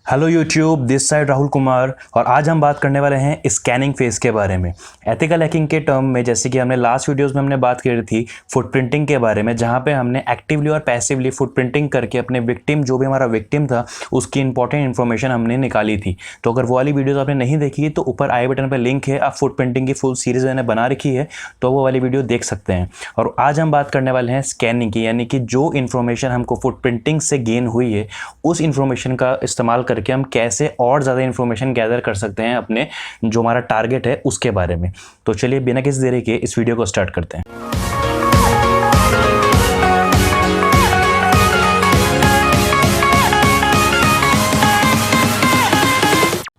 Hello YouTube, this side Rahul Kumar. और आज हम बात करने वाले हैं स्कैनिंग फेज के बारे में। एथिकल हैकिंग के टर्म में, जैसे कि हमने लास्ट वीडियोस में हमने बात करी थी फुटप्रिंटिंग के बारे में, जहां पे हमने एक्टिवली और पैसिवली फुटप्रिंटिंग करके अपने विक्टिम, जो भी हमारा विक्टिम था, उसकी इंपॉर्टेंट इन्फॉर्मेशन हमने निकाली थी। तो अगर वो वाली वीडियोज़ आपने नहीं देखी तो ऊपर आई बटन पर लिंक है, आप फुटप्रिंटिंग की फुल सीरीज़ मैंने बना रखी है, तो वो वाली वीडियो देख सकते हैं। और आज हम बात करने वाले हैं स्कैनिंग की, यानी कि जो इन्फॉर्मेशन हमको फुटप्रिंटिंग से गेन हुई है, उस इन्फॉर्मेशन का इस्तेमाल करके हम कैसे और ज़्यादा इन्फॉर्मेशन गैदर कर सकते हैं अपने जो हमारा टारगेट है उसके बारे में। तो चलिए बिना किसी देरी के इस वीडियो को स्टार्ट करते हैं।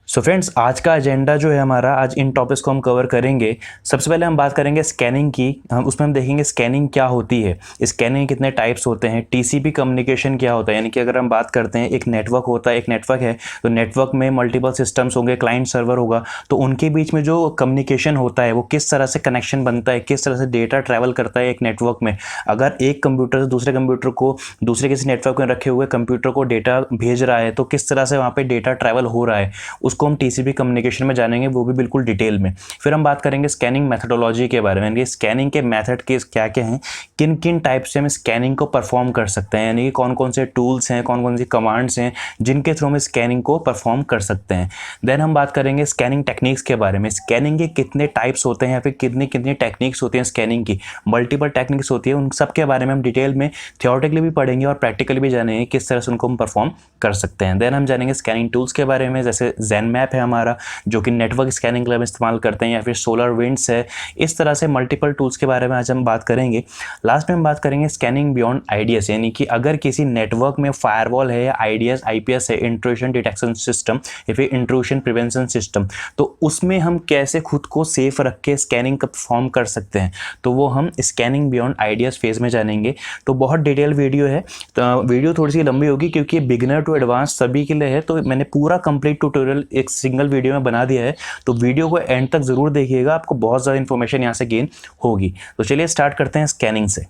सो फ्रेंड्स, आज का एजेंडा जो है हमारा, आज इन टॉपिक्स को हम कवर करेंगे। सबसे पहले हम बात करेंगे स्कैनिंग की। उसमें हम देखेंगे स्कैनिंग क्या होती है, स्कैनिंग कितने टाइप्स होते हैं, टीसीपी कम्युनिकेशन क्या होता है। यानी कि अगर हम बात करते हैं, एक नेटवर्क होता है, एक नेटवर्क है तो नेटवर्क में मल्टीपल सिस्टम्स होंगे, क्लाइंट सर्वर होगा, तो उनके बीच में जो कम्युनिकेशन होता है वो किस तरह से कनेक्शन बनता है, किस तरह से डेटा ट्रैवल करता है एक नेटवर्क में। अगर एक कंप्यूटर से दूसरे कंप्यूटर को, दूसरे किसी नेटवर्क में रखे हुए कंप्यूटर को डेटा भेज रहा है, तो किस तरह से वहाँ पर डेटा ट्रैवल हो रहा है, उसको हम टीसीपी कम्युनिकेशन में जानेंगे, वो भी बिल्कुल डिटेल में। फिर हम बात करेंगे स्कैनिंग मेथोडोलॉजी के बारे में, यानी स्कैनिंग के मेथड के क्या क्या हैं, किन किन टाइप से हम स्कैनिंग को परफॉर्म कर सकते हैं, यानी कि कौन कौन से टूल्स हैं, कौन कौन सी कमांड्स हैं जिनके थ्रू हम स्कैनिंग को परफॉर्म कर सकते हैं। देन हम बात करेंगे स्कैनिंग टेक्निक्स के बारे में, स्कैनिंग के कितने टाइप्स होते हैं या फिर कितनी कितनी टेक्निक्स होती हैं स्कैनिंग की, मल्टीपल टेक्निक्स होती है, उन सब के बारे में हम डिटेल में थियोरेटिकली भी पढ़ेंगे और प्रैक्टिकली भी जानेंगे किस तरह से उनको हम परफॉर्म कर सकते हैं। देन हम जानेंगे स्कैनिंग टूल्स के बारे में, जैसे ज़ेनमैप है हमारा, जो कि नेटवर्क स्कैनिंग के लिए हम इस्तेमाल करते हैं, या फिर SolarWinds है। इस तरह से मल्टीपल टूल्स के बारे में आज हम बात करेंगे। लास्ट में हम बात करेंगे स्कैनिंग बियॉन्ड आईडीएस, यानी कि अगर किसी नेटवर्क में फायरवॉल है या आईडीएस आईपीएस है, इंट्रूशन डिटेक्शन सिस्टम या फिर इंट्रूशन प्रिवेंशन सिस्टम, तो उसमें हम कैसे खुद को सेफ रख के स्कैनिंग का परफॉर्म कर सकते हैं, तो वो हम स्कैनिंग बियॉन्ड आईडीएस फेज में जानेंगे। तो बहुत डिटेल वीडियो है, तो वीडियो थोड़ी सी लंबी होगी क्योंकि बिगिनर टू एडवांस सभी के लिए है, तो मैंने पूरा कंप्लीट ट्यूटोरियल एक सिंगल वीडियो में बना दिया है। तो वीडियो को एंड तक जरूर देखिएगा, आपको बहुत ज़्यादा इन्फॉर्मेशन यहाँ से गेन होगी। तो चलिए स्टार्ट करते हैं स्कैनिंग से।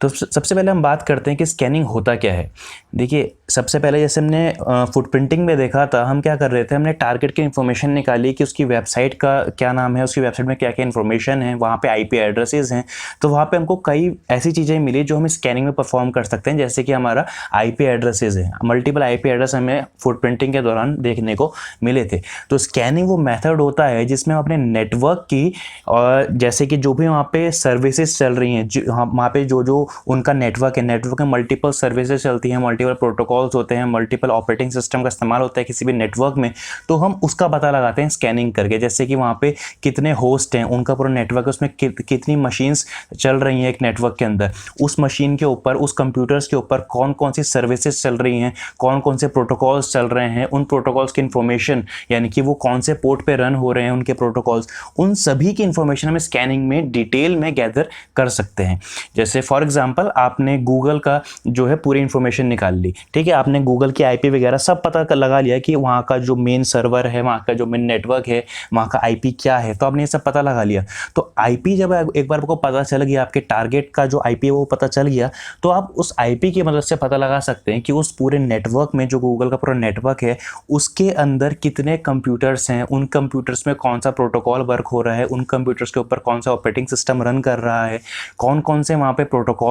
तो सबसे पहले हम बात करते हैं कि स्कैनिंग होता क्या है। देखिए, सबसे पहले जैसे हमने फुटप्रिंटिंग में देखा था, हम क्या कर रहे थे, हमने टारगेट की इन्फॉर्मेशन निकाली कि उसकी वेबसाइट का क्या नाम है, उसकी वेबसाइट में क्या क्या इन्फॉर्मेशन है, वहाँ पे आईपी एड्रेसेस हैं। तो वहाँ पे हमको कई ऐसी चीज़ें मिली जो हम स्कैनिंग में परफॉर्म कर सकते हैं, जैसे कि हमारा आईपी एड्रेसेस है, मल्टीपल आईपी एड्रेस हमें फुटप्रिंटिंग के दौरान देखने को मिले थे। तो स्कैनिंग वो मेथड होता है जिसमें हम अपने नेटवर्क की, और जैसे कि जो भी वहाँ पे सर्विसेज चल रही हैं, वहाँ पे जो उनका नेटवर्क है, नेटवर्क में मल्टीपल सर्विसेज चलती हैं, मल्टीपल प्रोटोकॉल्स होते हैं, मल्टीपल ऑपरेटिंग सिस्टम का इस्तेमाल होता है किसी भी नेटवर्क में, तो हम उसका पता लगाते हैं स्कैनिंग करके। जैसे कि वहाँ पे कितने होस्ट हैं, उनका पूरा नेटवर्क है, उसमें कितनी मशीन्स चल रही हैं एक नेटवर्क के अंदर, उस मशीन के ऊपर, उस कंप्यूटर्स के ऊपर कौन कौन सी सर्विसेज चल रही हैं, कौन कौन से प्रोटोकॉल्स चल रहे हैं, उन प्रोटोकॉल्स की इन्फॉर्मेशन, यानी कि वो कौन से पोर्ट पे रन हो रहे हैं उनके प्रोटोकॉल्स, उन सभी की इन्फॉर्मेशन हम स्कैनिंग में डिटेल में गैदर कर सकते हैं। जैसे फॉर एग्जाम्पल आपने गूगल का जो है पूरी इन्फॉर्मेशन निकाल ली, ठीक है, आपने गूगल की आईपी वगैरह सब पता लगा लिया कि वहाँ का जो मेन सर्वर है, वहाँ का जो मेन नेटवर्क है, वहाँ का आईपी क्या है, तो आपने ये सब पता लगा लिया। तो आईपी जब एक बार आपको पता चल गया, आपके टारगेट का जो आईपी है वो पता चल गया, तो आप उस आईपी की मदद से पता लगा सकते हैं कि उस पूरे नेटवर्क में, जो गूगल का पूरा नेटवर्क है, उसके अंदर कितने कंप्यूटर्स हैं, उन कंप्यूटर्स में कौन सा प्रोटोकॉल वर्क हो रहा है, उन कंप्यूटर्स के ऊपर कौन सा ऑपरेटिंग सिस्टम रन कर रहा है, कौन कौन से वहाँ पे प्रोटोकॉल्स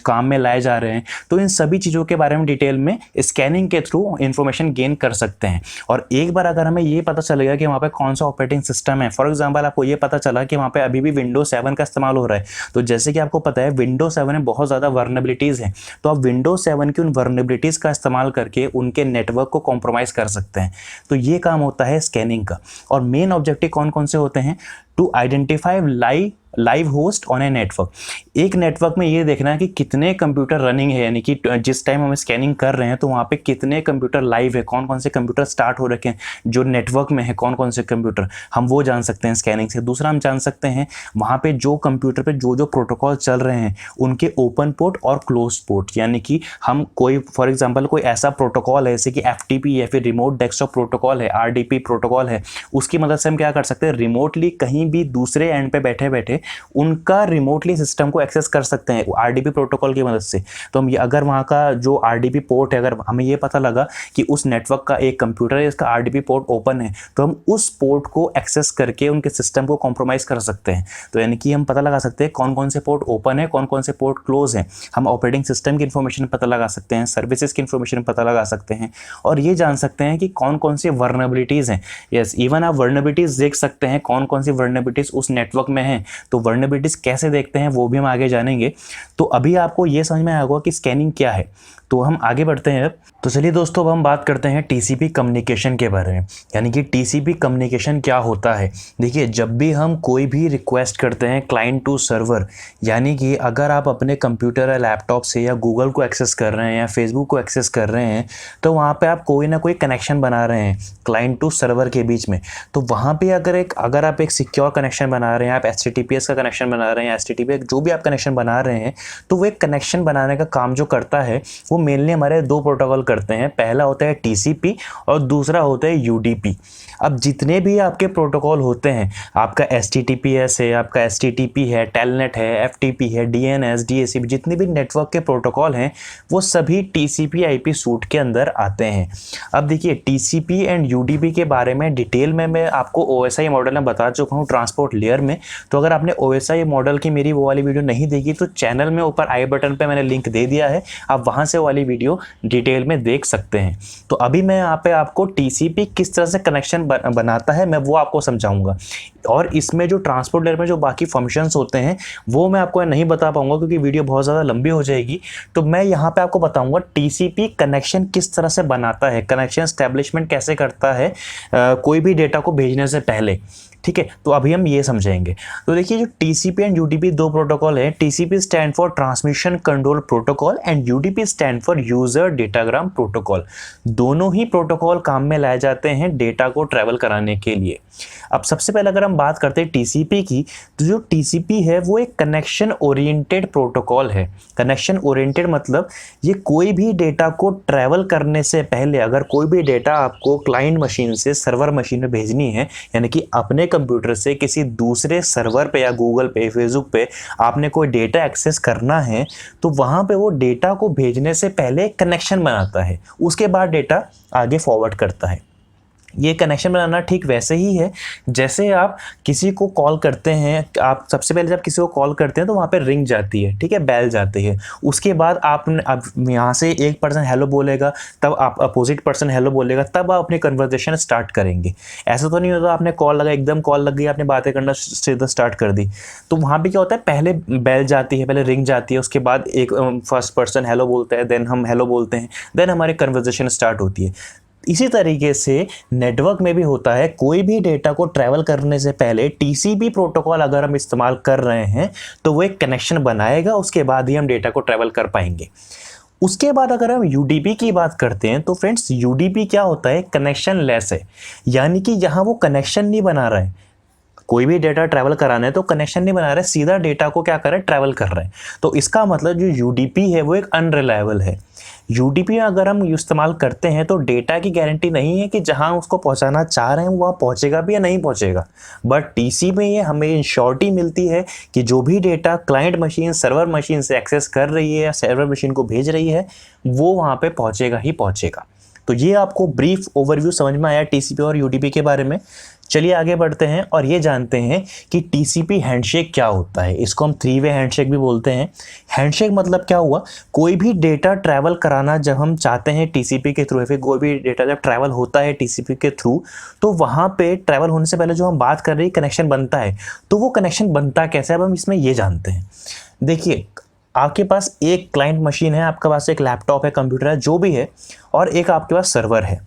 काम में लाए जा रहे हैं। तो इन सभी चीज़ों के बारे में डिटेल में स्कैनिंग के थ्रू इंफॉर्मेशन गेन कर सकते हैं। और एक बार अगर हमें ये पता चल गया कि वहाँ पे कौन सा ऑपरेटिंग सिस्टम है, फॉर एग्जांपल आपको ये पता चला कि वहाँ पे अभी भी विंडोज 7 का इस्तेमाल हो रहा है, तो जैसे कि आपको पता है विंडोज 7 में बहुत ज़्यादा वर्नेबिलिटीज़ हैं, तो आप विंडोज 7 की उन वर्नेबिलिटीज़ का इस्तेमाल करके उनके नेटवर्क को कॉम्प्रोमाइज़ कर सकते हैं। तो ये काम होता है स्कैनिंग का। और मेन ऑब्जेक्टिव कौन कौन से होते हैं? To identify live host on a network. एक नेटवर्क में ये देखना है कि कितने कंप्यूटर रनिंग है, यानी कि जिस टाइम हम स्कैनिंग कर रहे हैं तो वहाँ पे कितने कंप्यूटर लाइव है, कौन कौन से कंप्यूटर स्टार्ट हो रखे हैं जो नेटवर्क में है, कौन कौन से कंप्यूटर, हम वो जान सकते हैं स्कैनिंग से। दूसरा हम जान सकते हैं वहाँ पे जो कंप्यूटर पे जो प्रोटोकॉल चल रहे हैं उनके ओपन पोर्ट और क्लोज पोर्ट, यानी कि हम कोई फॉर एग्जाम्पल कोई ऐसा प्रोटोकॉल है जैसे कि FTP या फिर रिमोट डेस्कटॉप प्रोटोकॉल है, RDP प्रोटोकॉल है, उसकी मदद से हम क्या कर सकते हैं, रिमोटली कहीं भी दूसरे एंड पे बैठे बैठे उनका रिमोटली सिस्टम को एक्सेस कर सकते हैं RDP प्रोटोकॉल की मदद से। तो हम अगर वहाँ का जो RDP पोर्ट है, अगर हमें ये पता लगा कि उस नेटवर्क का एक कंप्यूटर है इसका RDP पोर्ट ओपन है, तो हम उस पोर्ट को एक्सेस करके उनके सिस्टम को कॉम्प्रोमाइज़ कर सकते हैं। तो यानी कि हम पता लगा सकते हैं कौन कौन से पोर्ट ओपन है, कौन कौन से पोर्ट क्लोज हैं। हम ऑपरेटिंग सिस्टम की इन्फॉर्मेशन पता लगा सकते हैं, सर्विसेज की इन्फॉर्मेशन पता लगा सकते हैं, और ये जान सकते हैं कि कौन कौन सी वर्नेबिलिटीज़ हैं। यस, इवन आप वर्नेबिलिटीज़ देख सकते हैं, कौन कौन सी वर्नेबिलिटीज़ उस नेटवर्क में हैं। तो वर्नेबिलिटीज़ कैसे देखते हैं वो भी हम आगे जानेंगे। तो अभी आपको ये समझ में आया होगा कि स्कैनिंग क्या है। तो हम आगे बढ़ते हैं अब। तो चलिए दोस्तों, अब हम बात करते हैं TCP कम्युनिकेशन के बारे में, यानी कि TCP कम्युनिकेशन क्या होता है। देखिए, जब भी हम कोई भी रिक्वेस्ट करते हैं क्लाइंट टू सर्वर, यानी कि अगर आप अपने कंप्यूटर या लैपटॉप से या गूगल को एक्सेस कर रहे हैं या फेसबुक को एक्सेस कर रहे हैं, तो वहाँ पे आप कोई ना कोई कनेक्शन बना रहे हैं क्लाइंट टू सर्वर के बीच में। तो वहाँ पे अगर आप एक सिक्योर कनेक्शन बना रहे हैं, आप HTTPS का कनेक्शन बना रहे हैं, HTTP जो भी आप कनेक्शन बना रहे हैं, तो वो एक कनेक्शन बनाने का काम जो करता है वो मेनली हमारे दो प्रोटोकॉल करते हैं। पहला होता है TCP और दूसरा होता है UDP। अब जितने भी आपके प्रोटोकॉल होते हैं, आपका HTTPS है, आपका STTP है, टेलनेट है, FTP है, DNS, DHCP, जितने भी नेटवर्क के प्रोटोकॉल हैं वो सभी TCP/IP सूट के अंदर आते हैं। अब देखिए, TCP एंड UDP के बारे में डिटेल में मैं आपको OSI मॉडल में बता चुका हूँ ट्रांसपोर्ट लेयर में। तो अगर आपने OSI मॉडल की मेरी वो वाली वीडियो नहीं देखी तो चैनल में ऊपर आई बटन पे मैंने लिंक दे दिया है, आप वहाँ से वाली वीडियो डिटेल में देख सकते हैं। तो अभी मैं यहाँ पे आपको TCP किस तरह से कनेक्शन बनाता है मैं वो आपको समझाऊंगा, और इसमें जो ट्रांसपोर्ट लेयर में जो बाकी फंक्शंस होते हैं वो मैं आपको नहीं बता पाऊंगा क्योंकि वीडियो बहुत ज़्यादा लंबी हो जाएगी। तो मैं यहाँ पे आपको बताऊंगा TCP कनेक्शन किस तरह से बनाता है, कनेक्शन एस्टेब्लिशमेंट कैसे करता है कोई भी डेटा को भेजने से पहले। ठीक है, तो अभी हम ये समझेंगे। तो देखिए, जो TCP एंड UDP दो प्रोटोकॉल है, TCP stand for transmission control protocol and UDP stand for user datagram protocol. दोनों ही प्रोटोकॉल काम में लाए जाते हैं डेटा को ट्रैवल कराने के लिए। अब सबसे पहले अगर हम बात करते हैं TCP की, तो जो TCP है वो एक कनेक्शन ओरिएंटेड प्रोटोकॉल है। कनेक्शन ओरिएंटेड मतलब ये कोई भी डेटा को ट्रैवल करने से पहले, अगर कोई भी डेटा आपको क्लाइंट मशीन से सर्वर मशीन में भेजनी है, यानी कि अपने कंप्यूटर से किसी दूसरे सर्वर पे या गूगल पे, फेसबुक पे आपने कोई डेटा एक्सेस करना है, तो वहाँ पे वो डेटा को भेजने से पहले कनेक्शन बनाता है, उसके बाद डेटा आगे फॉरवर्ड करता है। ये कनेक्शन बनाना ठीक वैसे ही है जैसे आप किसी को कॉल करते हैं। आप सबसे पहले जब किसी को कॉल करते हैं तो वहाँ पे रिंग जाती है, ठीक है, बेल जाती है। उसके बाद आप यहाँ से एक पर्सन हेलो बोलेगा, तब आप अपोजिट पर्सन हेलो बोलेगा, तब आप अपनी कन्वर्सेशन स्टार्ट करेंगे। ऐसा तो नहीं होता आपने कॉल लगा, एकदम कॉल लग गई, आपने बातें करना सीधा स्टार्ट कर दी। तो वहाँ पर क्या होता है, पहले बेल जाती है, पहले रिंग जाती है, उसके बाद एक फर्स्ट पर्सन हेलो बोलता है, देन हम हेलो बोलते हैं, देन हमारी कन्वर्सेशन स्टार्ट होती है। इसी तरीके से नेटवर्क में भी होता है, कोई भी डेटा को ट्रैवल करने से पहले TCP प्रोटोकॉल अगर हम इस्तेमाल कर रहे हैं तो वो एक कनेक्शन बनाएगा, उसके बाद ही हम डेटा को ट्रैवल कर पाएंगे। उसके बाद अगर हम UDP की बात करते हैं तो फ्रेंड्स, UDP क्या होता है, कनेक्शन लेस है, यानी कि यहाँ वो कनेक्शन नहीं बना रहा है। कोई भी डेटा ट्रैवल कराना है तो कनेक्शन नहीं बना रहे, सीधा डेटा को क्या कर रहे हैं, ट्रैवल कर रहे हैं। तो इसका मतलब जो UDP है वो एक अनरिलायबल है। UDP अगर हम इस्तेमाल करते हैं तो डेटा की गारंटी नहीं है कि जहां उसको पहुंचाना चाह रहे हैं वहां पहुंचेगा भी या नहीं पहुंचेगा। बट TCP में ये हमें इंश्योरिटी मिलती है कि जो भी data client machine server machine से एक्सेस कर रही है या सर्वर मशीन को भेज रही है वो वहां पे पहुंचेगा ही पहुंचेगा। तो ये आपको ब्रीफ ओवरव्यू समझ में आया TCP और UDP के बारे में। चलिए आगे बढ़ते हैं और ये जानते हैं कि TCP हैंडशेक क्या होता है। इसको हम 3-वे हैंडशेक भी बोलते हैं। हैंडशेक मतलब क्या हुआ, कोई भी डेटा ट्रैवल कराना जब हम चाहते हैं TCP के थ्रू, फिर कोई भी डेटा जब ट्रैवल होता है TCP के थ्रू, तो वहाँ पे ट्रैवल होने से पहले जो हम बात कर रहे हैं कनेक्शन बनता है। तो वो कनेक्शन बनता कैसे, अब हम इसमें ये जानते हैं। देखिए, आपके पास एक क्लाइंट मशीन है, आपके पास एक लैपटॉप है, कंप्यूटर है, जो भी है, और एक आपके पास सर्वर है।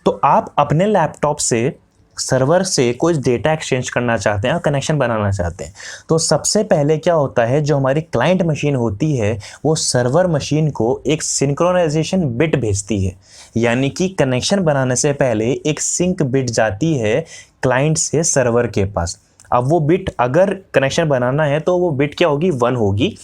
तो आप अपने लैपटॉप से सर्वर से कुछ डेटा एक्सचेंज करना चाहते हैं और कनेक्शन बनाना चाहते हैं। तो सबसे पहले क्या होता है, जो हमारी क्लाइंट मशीन होती है वो सर्वर मशीन को एक सिंक्रोनाइजेशन बिट भेजती है, यानी कि कनेक्शन बनाने से पहले एक सिंक बिट जाती है क्लाइंट से सर्वर के पास। अब वो बिट, अगर कनेक्शन बनाना है तो वो बिट क्या होगी, 1 होगी।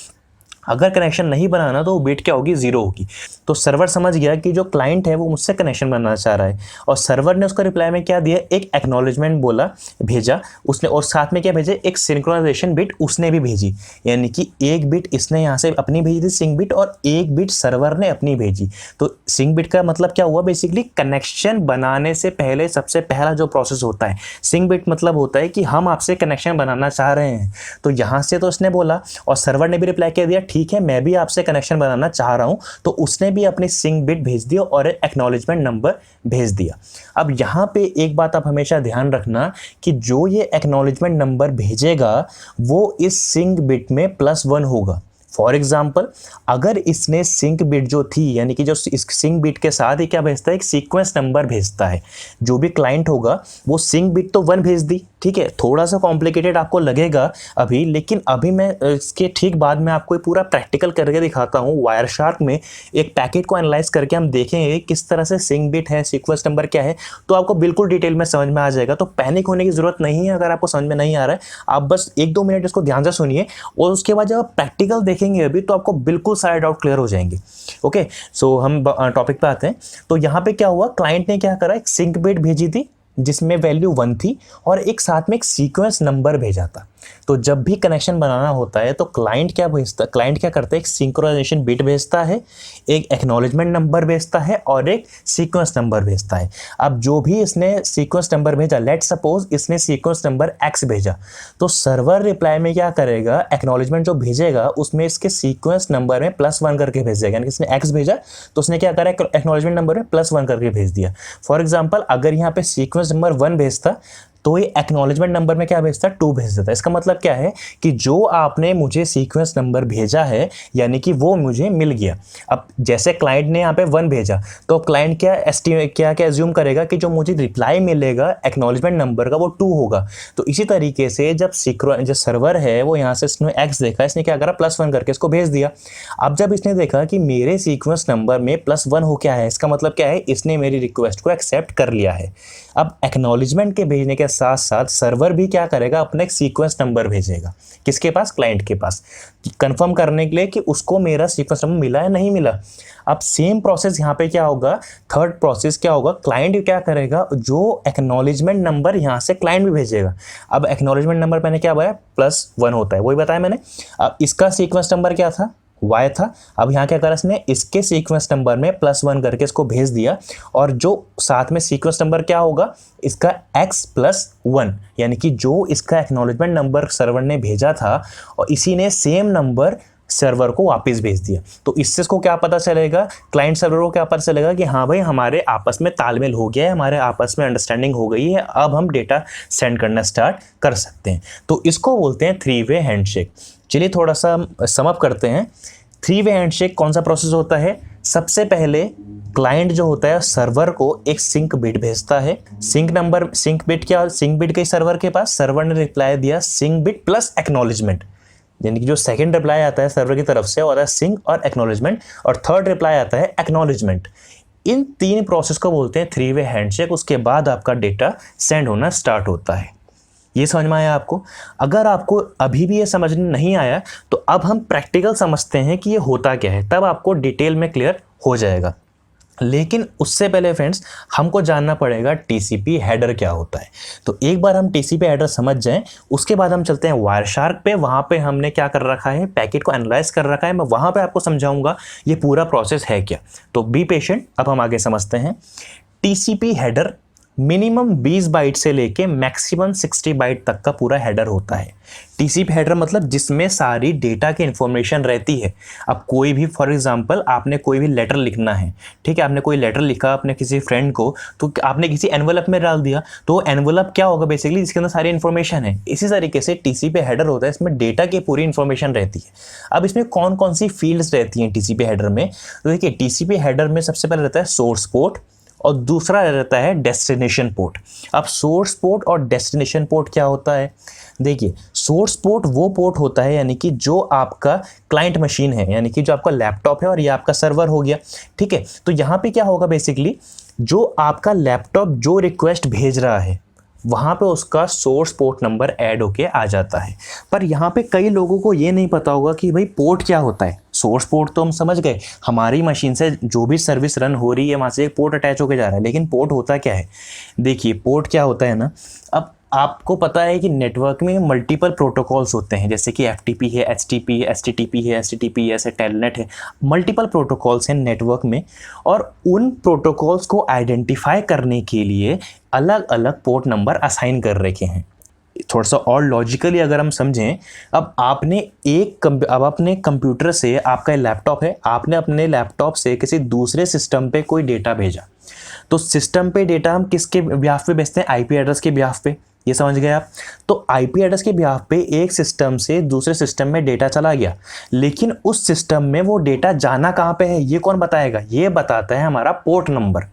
अगर कनेक्शन नहीं बनाना तो वो बिट क्या होगी, 0 होगी। तो सर्वर समझ गया कि जो क्लाइंट है वो मुझसे कनेक्शन बनाना चाह रहा है, और सर्वर ने उसका रिप्लाई में क्या दिया, एक एक्नॉलेजमेंट बोला, भेजा उसने, और साथ में क्या भेजा, एक सिंक्रोनाइजेशन बिट उसने भी भेजी, यानी कि एक बिट इसने यहाँ से अपनी भेजी थी सिंक बिट, और एक बिट सर्वर ने अपनी भेजी। तो सिंक बिट का मतलब क्या हुआ, बेसिकली कनेक्शन बनाने से पहले सबसे पहला जो प्रोसेस होता है, सिंक बिट मतलब होता है कि हम आपसे कनेक्शन बनाना चाह रहे हैं। तो यहाँ से तो उसने बोला और सर्वर ने भी रिप्लाई कर दिया, ठीक है मैं भी आपसे कनेक्शन बनाना चाह रहा हूँ, तो उसने भी अपनी सिंक बिट भेज दिया और एक्नॉलेजमेंट नंबर भेज दिया। अब यहाँ पे एक बात आप हमेशा ध्यान रखना कि जो ये एक्नॉलेजमेंट नंबर भेजेगा वो इस सिंक बिट में +1 होगा। फॉर एग्जाम्पल, अगर इसने सिंक बिट जो थी, यानी कि जो इस सिंक बिट के साथ ही क्या भेजता है, एक सीक्वेंस नंबर भेजता है, जो भी क्लाइंट होगा वो सिंक बिट तो 1 भेज दी, ठीक है, थोड़ा सा कॉम्प्लिकेटेड आपको लगेगा अभी, लेकिन अभी मैं इसके ठीक बाद में आपको पूरा प्रैक्टिकल करके दिखाता हूँ। वायरशार्क में एक पैकेट को एनालाइज करके हम देखेंगे किस तरह से सिंक बिट है, सीक्वेंस नंबर क्या है, तो आपको बिल्कुल डिटेल में समझ में आ जाएगा। तो पैनिक होने की जरूरत नहीं है अगर आपको समझ में नहीं आ रहा है, आप बस 1-2 मिनट इसको ध्यान से सुनिए, और उसके बाद जब आप प्रैक्टिकल देखेंगे अभी तो आपको बिल्कुल सारे डाउट क्लियर हो जाएंगे। ओके, सो हम टॉपिक पे आते हैं। तो यहाँ पे क्या हुआ, क्लाइंट ने क्या करा, एक सिंक बिट भेजी थी जिसमें वैल्यू 1 थी, और एक साथ में एक सीक्वेंस नंबर भेजा था। तो जब भी कनेक्शन बनाना होता है तो क्लाइंट क्या भेजता, क्लाइंट क्या करता है, एक सिंक्रोनाइजेशन बिट भेजता है, एक एक्नॉलेजमेंट नंबर भेजता है और एक सीक्वेंस नंबर भेजता है। अब जो भी इसने सीक्वेंस नंबर भेजा, लेट सपोज इसने सीक्वेंस नंबर x भेजा, तो सर्वर रिप्लाई में क्या करेगा, एक्नॉलेजमेंट जो भेजेगा उसमें इसके सीक्वेंस नंबर में +1 करके भेजेगा, यानी कि इसने x भेजा तो उसने क्या करा, एक्नॉलेजमेंट नंबर में +1 करके भेज दिया। फॉर एग्जाम्पल, अगर यहाँ पे सीक्वेंस नंबर 1 भेजता तो ये एक्नॉलेजमेंट नंबर में क्या भेजता, 2 भेज देता है। इसका मतलब क्या है कि जो आपने मुझे सीक्वेंस नंबर भेजा है यानी कि वो मुझे मिल गया। अब जैसे क्लाइंट ने यहाँ पे 1 भेजा तो क्लाइंट क्या एज्यूम करेगा कि जो मुझे रिप्लाई मिलेगा एक्नॉलेजमेंट नंबर का वो 2 होगा। तो इसी तरीके से जब जो सर्वर है वो यहाँ से इसने x देखा, इसने क्या करा, +1 करके इसको भेज दिया। अब जब इसने देखा कि मेरे सीक्वेंस नंबर में +1 हो क्या है, इसका मतलब क्या है, इसने मेरी रिक्वेस्ट को एक्सेप्ट कर लिया है। अब एक्नॉलेजमेंट के भेजने के साथ साथ सर्वर भी क्या करेगा, अपना एक सीक्वेंस नंबर भेजेगा, किसके पास, क्लाइंट के पास, कंफर्म करने के लिए कि उसको मेरा सीक्वेंस नंबर मिला है नहीं मिला। अब सेम प्रोसेस यहाँ पे क्या होगा, थर्ड प्रोसेस क्या होगा, क्लाइंट क्या करेगा, जो एक्नॉलेजमेंट नंबर यहाँ से क्लाइंट भी भेजेगा। अब एक्नॉलेजमेंट नंबर मैंने क्या बताया, +1 होता है, वही बताया मैंने। अब इसका सीक्वेंस नंबर क्या था, y था। अब यहाँ क्या करा इसने, इसके सीक्वेंस नंबर में +1 करके इसको भेज दिया, और जो साथ में सीक्वेंस नंबर क्या होगा, इसका x+1, यानी कि जो इसका एक्नॉलेजमेंट नंबर सर्वर ने भेजा था और इसी ने सेम नंबर सर्वर को वापस भेज दिया। तो इससे इसको क्या पता चलेगा, क्लाइंट सर्वर को क्या पता चलेगा कि हाँ भाई हमारे आपस में तालमेल हो गया है, हमारे आपस में अंडरस्टैंडिंग हो गई है, अब हम डेटा सेंड करना स्टार्ट कर सकते हैं। तो इसको बोलते हैं 3-वे हैंडशेक। चलिए थोड़ा सा सम अप करते हैं। 3-वे हैंडशेक कौन सा प्रोसेस होता है, सबसे पहले क्लाइंट जो होता है सर्वर को एक सिंक बिट भेजता है, सिंक बिट के सर्वर के पास, सर्वर ने रिप्लाई दिया सिंक बिट प्लस एक्नॉलेजमेंट, यानी कि जो सेकंड रिप्लाई आता है सर्वर की तरफ से होता है सिंक और एक्नॉलेजमेंट, और थर्ड रिप्लाई आता है एक्नॉलेजमेंट। इन 3 प्रोसेस को बोलते हैं 3-वे हैंडशेक। उसके बाद आपका डेटा सेंड होना स्टार्ट होता है। ये समझ में आया आपको? अगर आपको अभी भी ये समझ नहीं आया तो अब हम प्रैक्टिकल समझते हैं कि ये होता क्या है, तब आपको डिटेल में क्लियर हो जाएगा। लेकिन उससे पहले फ्रेंड्स हमको जानना पड़ेगा टीसीपी हेडर क्या होता है। तो एक बार हम टीसीपी हेडर समझ जाएं, उसके बाद हम चलते हैं वायरशार्क पे। वहाँ पे हमने क्या कर रखा है, पैकेट को एनालाइज कर रखा है। मैं वहाँ पे आपको समझाऊंगा ये पूरा प्रोसेस है क्या। तो बी पेशेंट, अब हम आगे समझते हैं। टीसीपी हेडर मिनिमम 20 बाइट से लेके मैक्सिमम 60 बाइट तक का पूरा हेडर होता है। टीसीपी हेडर मतलब जिसमें सारी डेटा की इंफॉर्मेशन रहती है। अब कोई भी, फॉर एग्जांपल आपने कोई भी लेटर लिखना है, ठीक है, आपने कोई लेटर लिखा अपने किसी फ्रेंड को, तो आपने किसी एनवलप में डाल दिया, तो एनवलप क्या होगा बेसिकली, जिसके अंदर सारी इंफॉर्मेशन है। इसी तरीके से टीसीपी हेडर होता है, इसमें डेटा की पूरी इंफॉर्मेशन रहती है। अब इसमें कौन कौन सी फील्ड्स रहती हैं टीसीपी हेडर में, तो देखिए टीसीपी हेडर में सबसे पहले रहता है सोर्स पोर्ट और दूसरा रहता है डेस्टिनेशन पोर्ट। अब सोर्स पोर्ट और डेस्टिनेशन पोर्ट क्या होता है, देखिए सोर्स पोर्ट वो पोर्ट होता है यानी कि जो आपका क्लाइंट मशीन है, यानी कि जो आपका लैपटॉप है और ये आपका सर्वर हो गया, ठीक है। तो यहाँ पे क्या होगा बेसिकली, जो आपका लैपटॉप जो रिक्वेस्ट भेज रहा है वहाँ पे उसका सोर्स पोर्ट नंबर ऐड होके आ जाता है। पर यहाँ पे कई लोगों को ये नहीं पता होगा कि भाई पोर्ट क्या होता है। सोर्स पोर्ट तो हम समझ गए, हमारी मशीन से जो भी सर्विस रन हो रही है वहाँ से एक पोर्ट अटैच होके जा रहा है, लेकिन पोर्ट होता क्या है। देखिए पोर्ट क्या होता है ना, अब आपको पता है कि नेटवर्क में मल्टीपल प्रोटोकॉल्स होते हैं, जैसे कि FTP है, HTTP है, STTP है, STTPS है, टेलनेट है, मल्टीपल प्रोटोकॉल्स हैं नेटवर्क में। और उन प्रोटोकॉल्स को आइडेंटिफाई करने के लिए अलग अलग पोर्ट नंबर असाइन कर रखे हैं। थोड़ा सा और लॉजिकली अगर हम समझें, अब अपने कंप्यूटर से, आपका लैपटॉप है, आपने अपने लैपटॉप से किसी दूसरे सिस्टम पे कोई डेटा भेजा, तो सिस्टम पे डेटा हम किसके बिहाफ पे भेजते हैं, IP एड्रेस के बिहाफ पे। ये समझ गए आप। तो IP एड्रेस के बिहाफ पे एक सिस्टम से दूसरे सिस्टम में डेटा चला गया, लेकिन उस सिस्टम में वो डेटा जाना कहाँ पे है ये कौन बताएगा, ये बताता है हमारा पोर्ट नंबर।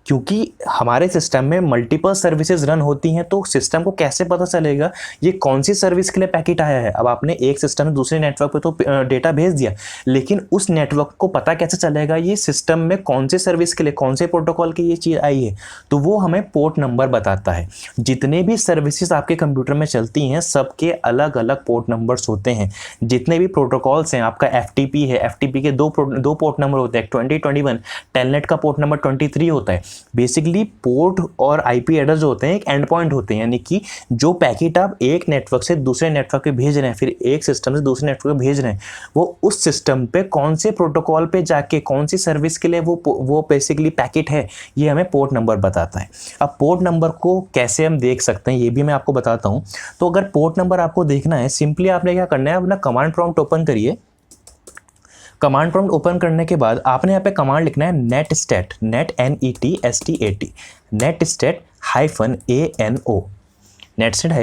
क्योंकि हमारे सिस्टम में मल्टीपल सर्विसेज रन होती हैं, तो सिस्टम को कैसे पता चलेगा ये कौन सी सर्विस के लिए पैकेट आया है। अब आपने एक सिस्टम से दूसरे नेटवर्क पे तो डेटा भेज दिया, लेकिन उस नेटवर्क को पता कैसे चलेगा ये सिस्टम में कौन से सर्विस के लिए, कौन से प्रोटोकॉल की ये चीज़ आई है, तो वो हमें पोर्ट नंबर बताता है। जितने भी सर्विसेज आपके कंप्यूटर में चलती हैं सबके अलग अलग पोर्ट नंबर्स होते हैं। जितने भी प्रोटोकॉल्स हैं, आपका FTP है, FTP के दो पोर्ट नंबर होते हैं, 2021, टेलनेट का पोर्ट नंबर 23 होता है। बेसिकली पोर्ट और IP एड्रेस जो होते हैं एक एंड पॉइंट होते हैं, यानी कि जो पैकेट आप एक नेटवर्क से दूसरे नेटवर्क पे भेज रहे हैं, फिर एक सिस्टम से दूसरे नेटवर्क पे भेज रहे हैं, वो उस सिस्टम पे कौन से प्रोटोकॉल पे जाके कौन सी सर्विस के लिए वो बेसिकली पैकेट है, ये हमें पोर्ट नंबर बताता है। अब पोर्ट नंबर को कैसे हम देख सकते हैं ये भी मैं आपको बताता हूँ। तो अगर पोर्ट नंबर आपको देखना है, सिंपली आपने क्या करना है, अपना कमांड प्रॉम्प्ट ओपन करिए। कमांड प्रॉम्प्ट ओपन करने के बाद आपने यहाँ पे कमांड लिखना है नेटस्टैट, नेटस्टैट -ANO, नेटस्टैट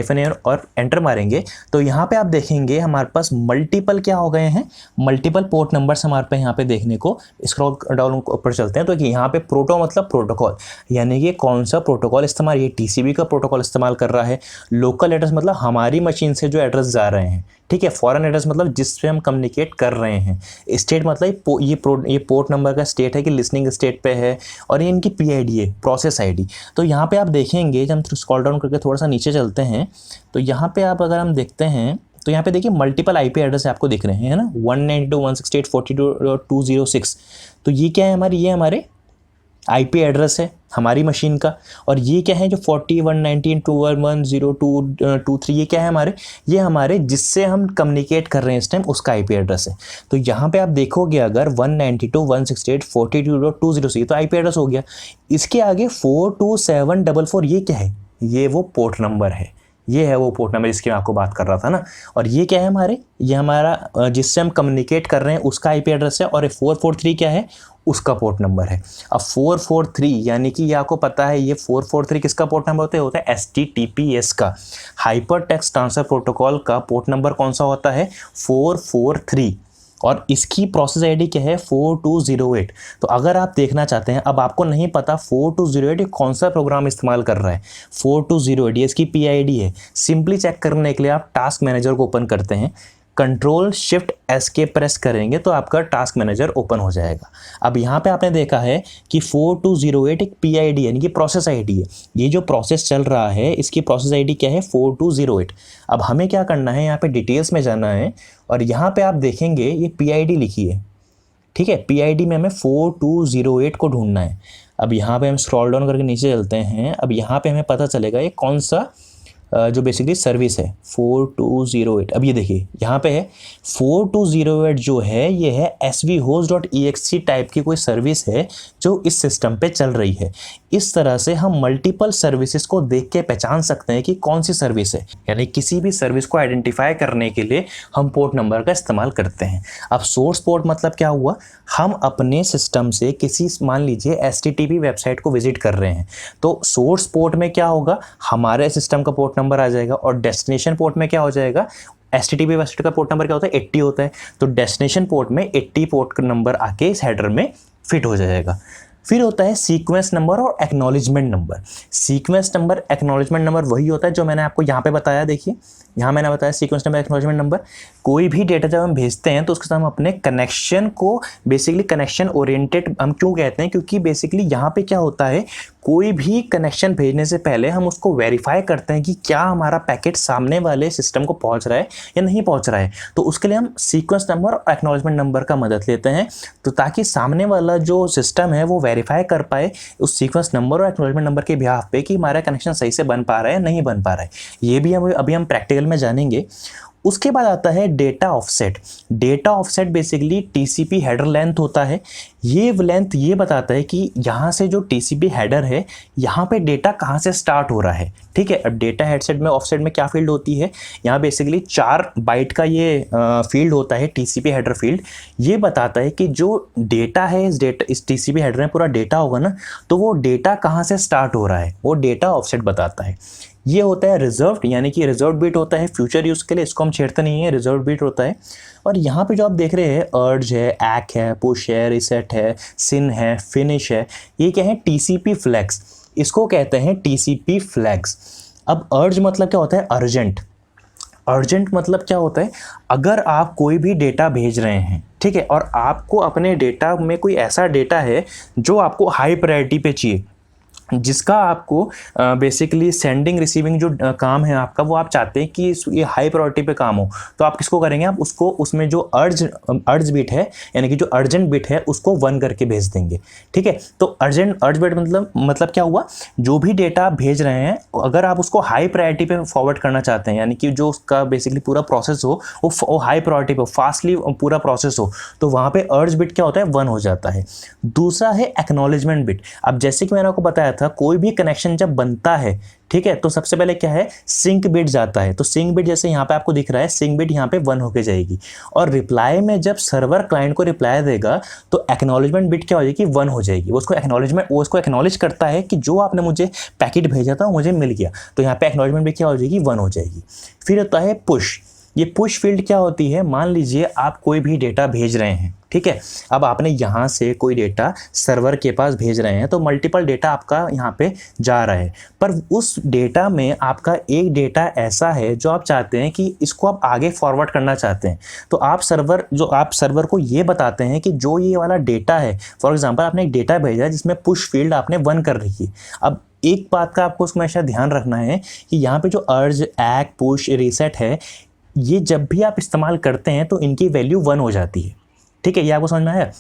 -ANO और एंटर मारेंगे तो यहाँ पे आप देखेंगे हमारे पास मल्टीपल क्या हो गए हैं, मल्टीपल पोर्ट नंबर्स हमारे पे यहाँ पे देखने को। स्क्रॉल डाउन ऊपर चलते हैं तो यहाँ पे प्रोटो मतलब प्रोटोकॉल, यानी कि कौन सा प्रोटोकॉल इस्तेमाल, ये TCP का प्रोटोकॉल इस्तेमाल कर रहा है। लोकल एड्रेस मतलब हमारी मशीन से जो एड्रेस जा रहे हैं, ठीक है। फॉरेन एड्रेस मतलब जिससे हम कम्युनिकेट कर रहे हैं। स्टेट मतलब ये पोर्ट नंबर का स्टेट है कि लिसनिंग स्टेट पे है, और ये इनकी PID है, प्रोसेस ID। तो यहाँ पे आप देखेंगे, जब हम स्क्रॉल डाउन करके थोड़ा सा नीचे चलते हैं तो यहाँ पे आप अगर हम देखते हैं तो यहाँ पे देखिए मल्टीपल IP एड्रेस आपको दिख रहे हैं, है ना, 192.168.42.206। तो ये क्या है हमारी, ये हमारे IP एड्रेस है हमारी मशीन का। और ये क्या है जो 40.192.1.0.2.3 ये क्या है हमारे, ये हमारे जिससे हम कम्युनिकेट कर रहे हैं इस टाइम उसका IP एड्रेस है। तो यहाँ पे आप देखोगे अगर 192.168.42.206 तो IP एड्रेस हो गया। इसके आगे 42744 ये क्या है, ये वो पोर्ट नंबर है, ये है वो पोर्ट नंबर जिसकी मैं आपको बात कर रहा था ना। और ये क्या है हमारे, ये हमारा जिससे हम कम्युनिकेट कर रहे हैं उसका IP एड्रेस है। और 443 क्या है, उसका पोर्ट नंबर है। अब 443 यानी कि ये आपको पता है, ये 443 किसका पोर्ट नंबर होता है HTTPS का, हाइपर टेक्स्ट ट्रांसफर प्रोटोकॉल का पोर्ट नंबर कौन सा होता है, 443। और इसकी प्रोसेस ID क्या है, 4208। तो अगर आप देखना चाहते हैं, अब आपको नहीं पता 4208 ये कौन सा प्रोग्राम इस्तेमाल कर रहा है, 4208 ये इसकी PID है। सिंपली चेक करने के लिए आप टास्क मैनेजर को ओपन करते हैं, Ctrl+Shift+S प्रेस करेंगे तो आपका टास्क मैनेजर ओपन हो जाएगा। अब यहाँ पे आपने देखा है कि 4208 एक PID यानी कि प्रोसेस ID है। ये जो प्रोसेस चल रहा है इसकी प्रोसेस ID क्या है, 4208। अब हमें क्या करना है, यहाँ पे डिटेल्स में जाना है और यहाँ पे आप देखेंगे ये PID लिखी है, ठीक है। PID में हमें 4208 को ढूंढना है। अब यहाँ पे हम स्क्रॉल डाउन करके नीचे चलते हैं। अब यहाँ पे हमें पता चलेगा ये कौन सा जो बेसिकली सर्विस है 4208। अब ये देखिए यहाँ पे है 4208 जो है ये है svhost.exe टाइप की कोई सर्विस है जो इस सिस्टम पे चल रही है। इस तरह से हम मल्टीपल सर्विसेज को देख के पहचान सकते हैं कि कौन सी सर्विस है, यानी किसी भी सर्विस को आइडेंटिफाई करने के लिए हम पोर्ट नंबर का इस्तेमाल करते हैं। अब सोर्स पोर्ट मतलब क्या हुआ, हम अपने सिस्टम से किसी मान लीजिए HTTP वेबसाइट को विजिट कर रहे हैं तो सोर्स पोर्ट में क्या होगा, हमारे सिस्टम का पोर्ट नंबर आ जाएगा। और डेस्टिनेशन पोर्ट में क्या हो जाएगा, HTTP वेबसाइट का पोर्ट नंबर क्या होता है, 80 होता है। तो डेस्टिनेशन पोर्ट में 80 पोर्ट का नंबर आके इस हेडर में फिट हो जाएगा। फिर होता है सीक्वेंस नंबर और acknowledgement number. Sequence number acknowledgement number वही होता है जो मैंने आपको यहाँ पे बताया। देखिए यहाँ मैंने बताया सीक्वेंस नंबर एक्नॉलेजमेंट नंबर। कोई भी डेटा जब हम भेजते हैं तो उसके साथ हम अपने कनेक्शन को बेसिकली कनेक्शन ओरिएंटेड हम क्यों कहते हैं, क्योंकि बेसिकली यहाँ पे क्या होता है, कोई भी कनेक्शन भेजने से पहले हम उसको वेरीफाई करते हैं कि क्या हमारा पैकेट सामने वाले सिस्टम को पहुंच रहा है या नहीं पहुंच रहा है। तो उसके लिए हम सीक्वेंस नंबर और एक्नॉलेजमेंट नंबर का मदद लेते हैं, तो ताकि सामने वाला जो सिस्टम है वो वेरीफाई कर पाए उस सीक्वेंस नंबर और एक्नॉलेजमेंट नंबर के बिहाफ पे कि हमारा कनेक्शन सही से बन पा रहा है नहीं बन पा रहा है। ये भी हम अभी प्रैक्टिकल में जानेंगे। उसके बाद आता है data offset. Data offset basically TCP header length होता है। ये लेंथ ये बताता है कि यहाँ से जो टीसीपी हेडर है यहाँ पे डेटा कहाँ से स्टार्ट हो रहा है। ठीक है, अब डेटा हेडसेट में ऑफसेट में क्या फील्ड होती है, यहाँ बेसिकली 4 बाइट का ये फील्ड होता है टीसीपी हेडर फील्ड। ये बताता है कि जो डेटा है इस टीसीपी हेडर में पूरा डेटा होगा ना, तो वो डेटा कहाँ से स्टार्ट हो रहा है, वो डेटा ऑफसेट बताता है। ये होता है रिजर्व्ड, यानी कि रिजर्व्ड बिट होता है फ्यूचर यूज़ के लिए, इसको हम छेड़ते नहीं है, रिजर्व्ड बिट होता है। और यहाँ पे जो आप देख रहे हैं अर्ज है, एक् है, पुश है, रिसेट है, सिन है, फिनिश है, ये क्या है, टीसीपी फ्लैग्स, इसको कहते हैं टीसीपी फ्लैग्स। अब अर्ज मतलब क्या होता है, अर्जेंट। अर्जेंट मतलब क्या होता है, अगर आप कोई भी डेटा भेज रहे हैं, ठीक है, और आपको अपने डेटा में कोई ऐसा डेटा है जो आपको हाई प्रायोरिटी पे चाहिए, जिसका आपको बेसिकली सेंडिंग रिसीविंग जो काम है आपका, वो आप चाहते हैं कि ये हाई प्रायोरिटी पे काम हो, तो आप किसको करेंगे, आप उसको उसमें जो अर्ज बिट है, यानी कि जो अर्जेंट बिट है उसको 1 करके भेज देंगे। ठीक है, तो अर्ज बिट मतलब क्या हुआ, जो भी डेटा आप भेज रहे हैं अगर आप उसको हाई प्रायोरिटी पे फॉरवर्ड करना चाहते हैं, यानी कि जो उसका बेसिकली पूरा प्रोसेस हो वो हाई प्रायोरिटी पे फास्टली पूरा प्रोसेस हो, तो वहाँ पे अर्ज बिट क्या होता है, 1 हो जाता है। दूसरा है एक्नॉलेजमेंट बिट। अब जैसे कि मैंने आपको बताया था, कोई भी कनेक्शन जब बनता है, ठीक है, तो सबसे पहले क्या है, सिंक बिट जाता है। तो सिंक बिट जैसे यहाँ पे आपको दिख रहा है, सिंक बिट यहाँ पे 1 होके जाएगी, और रिप्लाई में जब सर्वर क्लाइंट को रिप्लाई देगा तो एक्नॉलेजमेंट बिट क्या हो जाएगी, 1 हो जाएगी। वो उसको एक्नॉलेज करता है कि जो आपने मुझे पैकेट भेजा था मुझे मिल गया, तो यहाँ पे एक्नॉलेजमेंट बिट क्या हो जाएगी, 1 हो जाएगी। फिर होता है पुश। ये पुश फील्ड क्या होती है, मान लीजिए आप कोई भी डेटा भेज रहे हैं, ठीक है, अब आपने यहाँ से कोई डेटा सर्वर के पास भेज रहे हैं, तो मल्टीपल डेटा आपका यहाँ पे जा रहा है, पर उस डेटा में आपका एक डेटा ऐसा है जो आप चाहते हैं कि इसको आप आगे फॉरवर्ड करना चाहते हैं, तो आप सर्वर को ये बताते हैं कि जो ये वाला डेटा है, फॉर एग्जांपल आपने एक डेटा भेजा जिसमें पुश फील्ड आपने 1 कर रखी है। अब एक बात का आपको उसमें हमेशा ध्यान रखना है कि यहाँ पे जो अर्ज, एक्, पुश, रीसेट है, ये जब भी आप इस्तेमाल करते हैं तो इनकी वैल्यू 1 हो जाती है। ठीक है, ये आपको समझ में आया।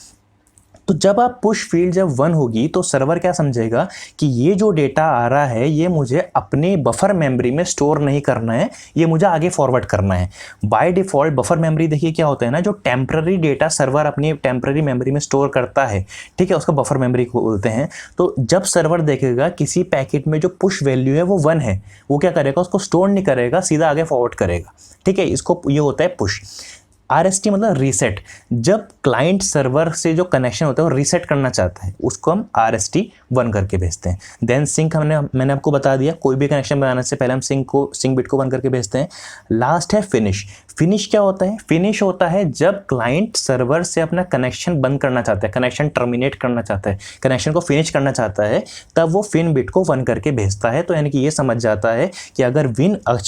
तो जब आप पुश फील्ड जब 1 होगी तो सर्वर क्या समझेगा कि ये जो डेटा आ रहा है ये मुझे अपने बफर मेमोरी में स्टोर नहीं करना है, ये मुझे आगे फॉरवर्ड करना है। बाय डिफ़ॉल्ट बफर मेमोरी देखिए क्या होता है ना, जो टेम्पररी डेटा सर्वर अपनी टेम्पररी मेमोरी में स्टोर करता है, ठीक है, उसको बफर मेमोरी बोलते हैं। तो जब सर्वर देखेगा किसी पैकेट में जो पुश वैल्यू है वो 1 है, वो क्या करेगा, उसको स्टोर नहीं करेगा, सीधा आगे फॉरवर्ड करेगा। ठीक है, इसको ये होता है पुश। RST मतलब रीसेट। जब क्लाइंट सर्वर से जो कनेक्शन होता है वो रीसेट करना चाहता है, उसको हम RST 1 करके भेजते हैं। देन सिंक मैंने आपको बता दिया, कोई भी कनेक्शन बनाने से पहले हम सिंक बिट को 1 करके भेजते हैं। लास्ट है फिनिश। फिनिश क्या होता है, फिनिश होता है जब क्लाइंट सर्वर से अपना कनेक्शन बंद करना चाहता है, कनेक्शन टर्मिनेट करना चाहता है, कनेक्शन को फिनिश करना चाहता है, तब वो फिन बिट को 1 करके भेजता है। तो यानी कि ये समझ जाता है कि अगर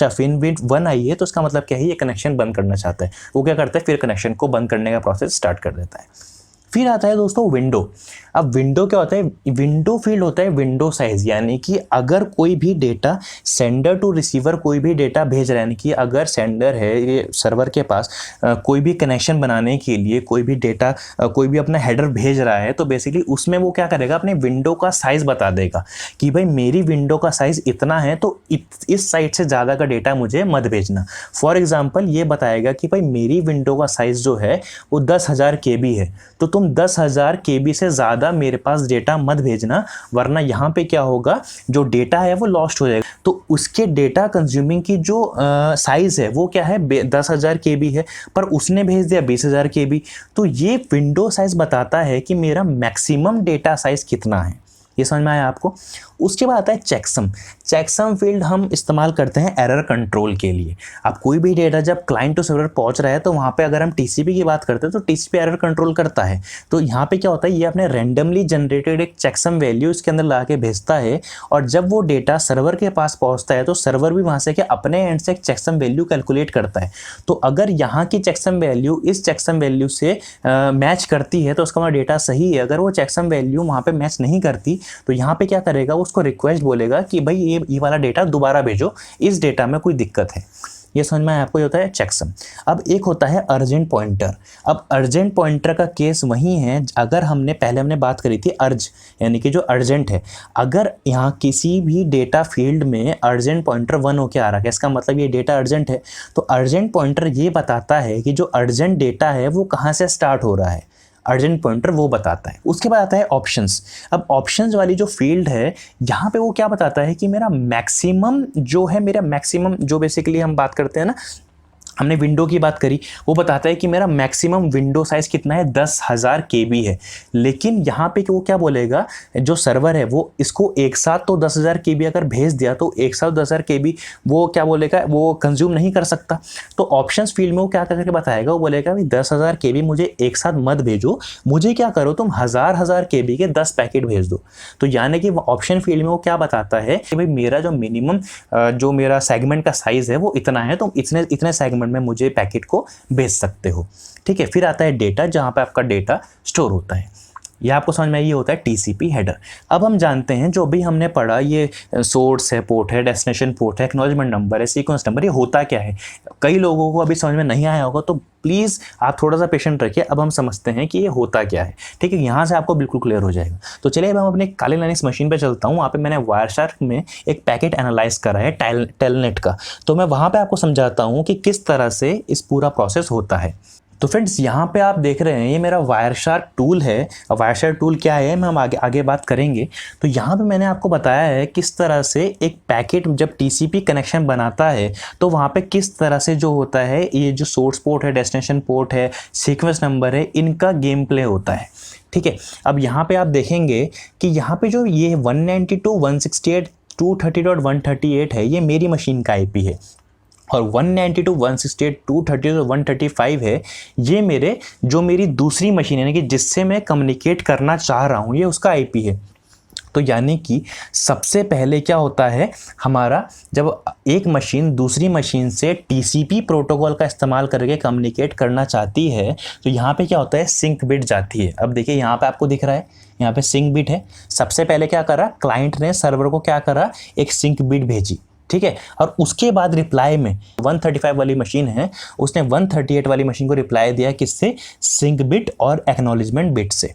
फिन बिट 1 आई है तो उसका मतलब क्या है, ये कनेक्शन बंद करना चाहता है। वो क्या करता है, फिर कनेक्शन को बंद करने का प्रोसेस स्टार्ट कर देता है। फिर आता है दोस्तों विंडो। अब विंडो क्या होता है, विंडो फील्ड होता है विंडो साइज, यानी कि अगर कोई भी डेटा सेंडर टू रिसीवर कोई भी डेटा भेज रहा है, यानी कि अगर सेंडर है ये सर्वर के पास कोई भी कनेक्शन बनाने के लिए कोई भी डेटा कोई भी अपना हेडर भेज रहा है, तो बेसिकली उसमें वो क्या करेगा, अपने विंडो का साइज़ बता देगा कि भाई मेरी विंडो का साइज़ इतना है, तो इस साइज से ज़्यादा का डेटा मुझे मत भेजना। फॉर एग्जाम्पल ये बताएगा कि भाई मेरी विंडो का साइज़ जो है वो 10,000 KB है, तो तुम 10,000 KB से ज़्यादा मेरे पास डेटा मत भेजना, वरना यहाँ पे क्या होगा, जो डेटा है वो लॉस्ट हो जाएगा। तो उसके डेटा कंज्यूमिंग की जो साइज़ है वो क्या है, 10,000 KB है, पर उसने भेज दिया 20,000 KB। तो ये विंडो साइज़ बताता है कि मेरा मैक्सिमम डेटा साइज़ कितना है। ये समझ में आया आपको। उसके बाद आता है चेकसम। चेकसम फील्ड हम इस्तेमाल करते हैं एरर कंट्रोल के लिए। अब कोई भी डेटा जब क्लाइंट टू सर्वर पहुंच रहा है तो वहाँ पे अगर हम टीसीपी की बात करते हैं तो टीसीपी एरर कंट्रोल करता है। तो यहाँ पे क्या होता है, ये अपने रैंडमली जनरेटेड एक चेकसम वैल्यू इसके अंदर ला के भेजता है, और जब वो डेटा सर्वर के पास पहुँचता है तो सर्वर भी वहाँ से क्या अपने एंड से एक चेकसम वैल्यू कैलकुलेट करता है। तो अगर यहाँ की चेकसम वैल्यू इस चेकसम वैल्यू से मैच करती है तो उसका हमारा डेटा सही है। अगर वो चेकसम वैल्यू वहाँ पे मैच नहीं करती तो यहाँ पे क्या करेगा, उसको रिक्वेस्ट बोलेगा कि भाई ये वाला डेटा दोबारा भेजो, इस डेटा में कोई दिक्कत है। ये समझ में आपको, ये होता है चेकसम। अब एक होता है अर्जेंट पॉइंटर। अब अर्जेंट पॉइंटर का केस वही है, अगर हमने बात करी थी अर्ज यानी कि जो अर्जेंट है, अगर यहाँ किसी भी डेटा फील्ड में अर्जेंट पॉइंटर 1 होके आ रहा है, इसका मतलब ये डेटा अर्जेंट है। तो अर्जेंट पॉइंटर ये बताता है कि जो अर्जेंट डेटा है वो कहाँ से स्टार्ट हो रहा है, अर्जेंट पॉइंटर वो बताता है। उसके बाद आता है ऑप्शंस। अब ऑप्शंस वाली जो फील्ड है यहाँ पे वो क्या बताता है कि मेरा मैक्सिमम जो बेसिकली हम बात करते हैं ना, हमने विंडो की बात करी, वो बताता है कि मेरा मैक्सिमम विंडो साइज़ कितना है, 10,000 KB है। लेकिन यहाँ पे वो क्या बोलेगा, जो सर्वर है वो इसको एक साथ तो 10,000 KB अगर भेज दिया तो एक साथ 10,000 KB वो क्या बोलेगा, वो कंज्यूम नहीं कर सकता। तो ऑप्शंस फील्ड में वो क्या करके बताएगा, वो बोलेगा भाई 10,000 KB मुझे एक साथ मत भेजो, मुझे क्या करो तुम 1000 KB के 10 पैकेट भेज दो। तो यानी कि ऑप्शन फील्ड में वो क्या बताता है कि भाई मेरा जो मिनिमम जो मेरा सेगमेंट का साइज़ है वो इतना है, तो इतने सेगमेंट में मुझे पैकेट को भेज सकते हो। ठीक है, फिर आता है डेटा, जहां पे आपका डेटा स्टोर होता है। ये आपको समझ में, ये होता है टीसीपी हेडर। अब हम जानते हैं जो भी हमने पढ़ा, ये सोर्स है, पोर्ट है, डेस्टिनेशन पोर्ट है, एक्नॉलेजमेंट नंबर है, सीक्वेंस नंबर, ये होता क्या है। कई लोगों को अभी समझ में नहीं आया होगा, तो प्लीज़ आप थोड़ा सा पेशेंट रखिए। अब हम समझते हैं कि ये होता क्या है। ठीक है, यहाँ से आपको बिल्कुल क्लियर हो जाएगा। तो चलिए अब हम अपने काली लाइनक्स मशीन पे चलता हूँ। वहाँ पे मैंने वायरशार्क में एक पैकेट एनालाइज करा है टेलनेट का, तो मैं वहाँ पे आपको समझाता हूँ कि किस तरह से इस पूरा प्रोसेस होता है। तो फ्रेंड्स यहाँ पे आप देख रहे हैं ये मेरा वायरशार्क टूल है। वायरशार्क टूल क्या है हम आगे बात करेंगे। तो यहाँ पे मैंने आपको बताया है किस तरह से एक पैकेट जब टीसीपी कनेक्शन बनाता है तो वहाँ पे किस तरह से जो होता है, ये जो सोर्स पोर्ट है, डेस्टिनेशन पोर्ट है, सीक्वेंस नंबर है, इनका गेम प्ले होता है। ठीक है, अब यहाँ पे आप देखेंगे कि यहाँ पे जो ये 192.168.230.138 है, ये मेरी मशीन का आईपी है, और 192.168.230.135 है ये मेरी दूसरी मशीन है, यानी कि जिससे मैं कम्युनिकेट करना चाह रहा हूँ, ये उसका आईपी है। तो यानी कि सबसे पहले क्या होता है हमारा, जब एक मशीन दूसरी मशीन से टीसीपी प्रोटोकॉल का इस्तेमाल करके कम्युनिकेट करना चाहती है तो यहाँ पे क्या होता है, सिंक बिट जाती है। अब देखिए यहाँ पे आपको दिख रहा है, यहाँ पे सिंक बिट है। सबसे पहले क्या करा, क्लाइंट ने सर्वर को क्या करा, एक सिंक बिट भेजी। ठीक है, और उसके बाद रिप्लाई में 135 वाली मशीन है, उसने 138 वाली मशीन को रिप्लाई दिया किससे, सिंक बिट और एक्नॉलेजमेंट बिट से।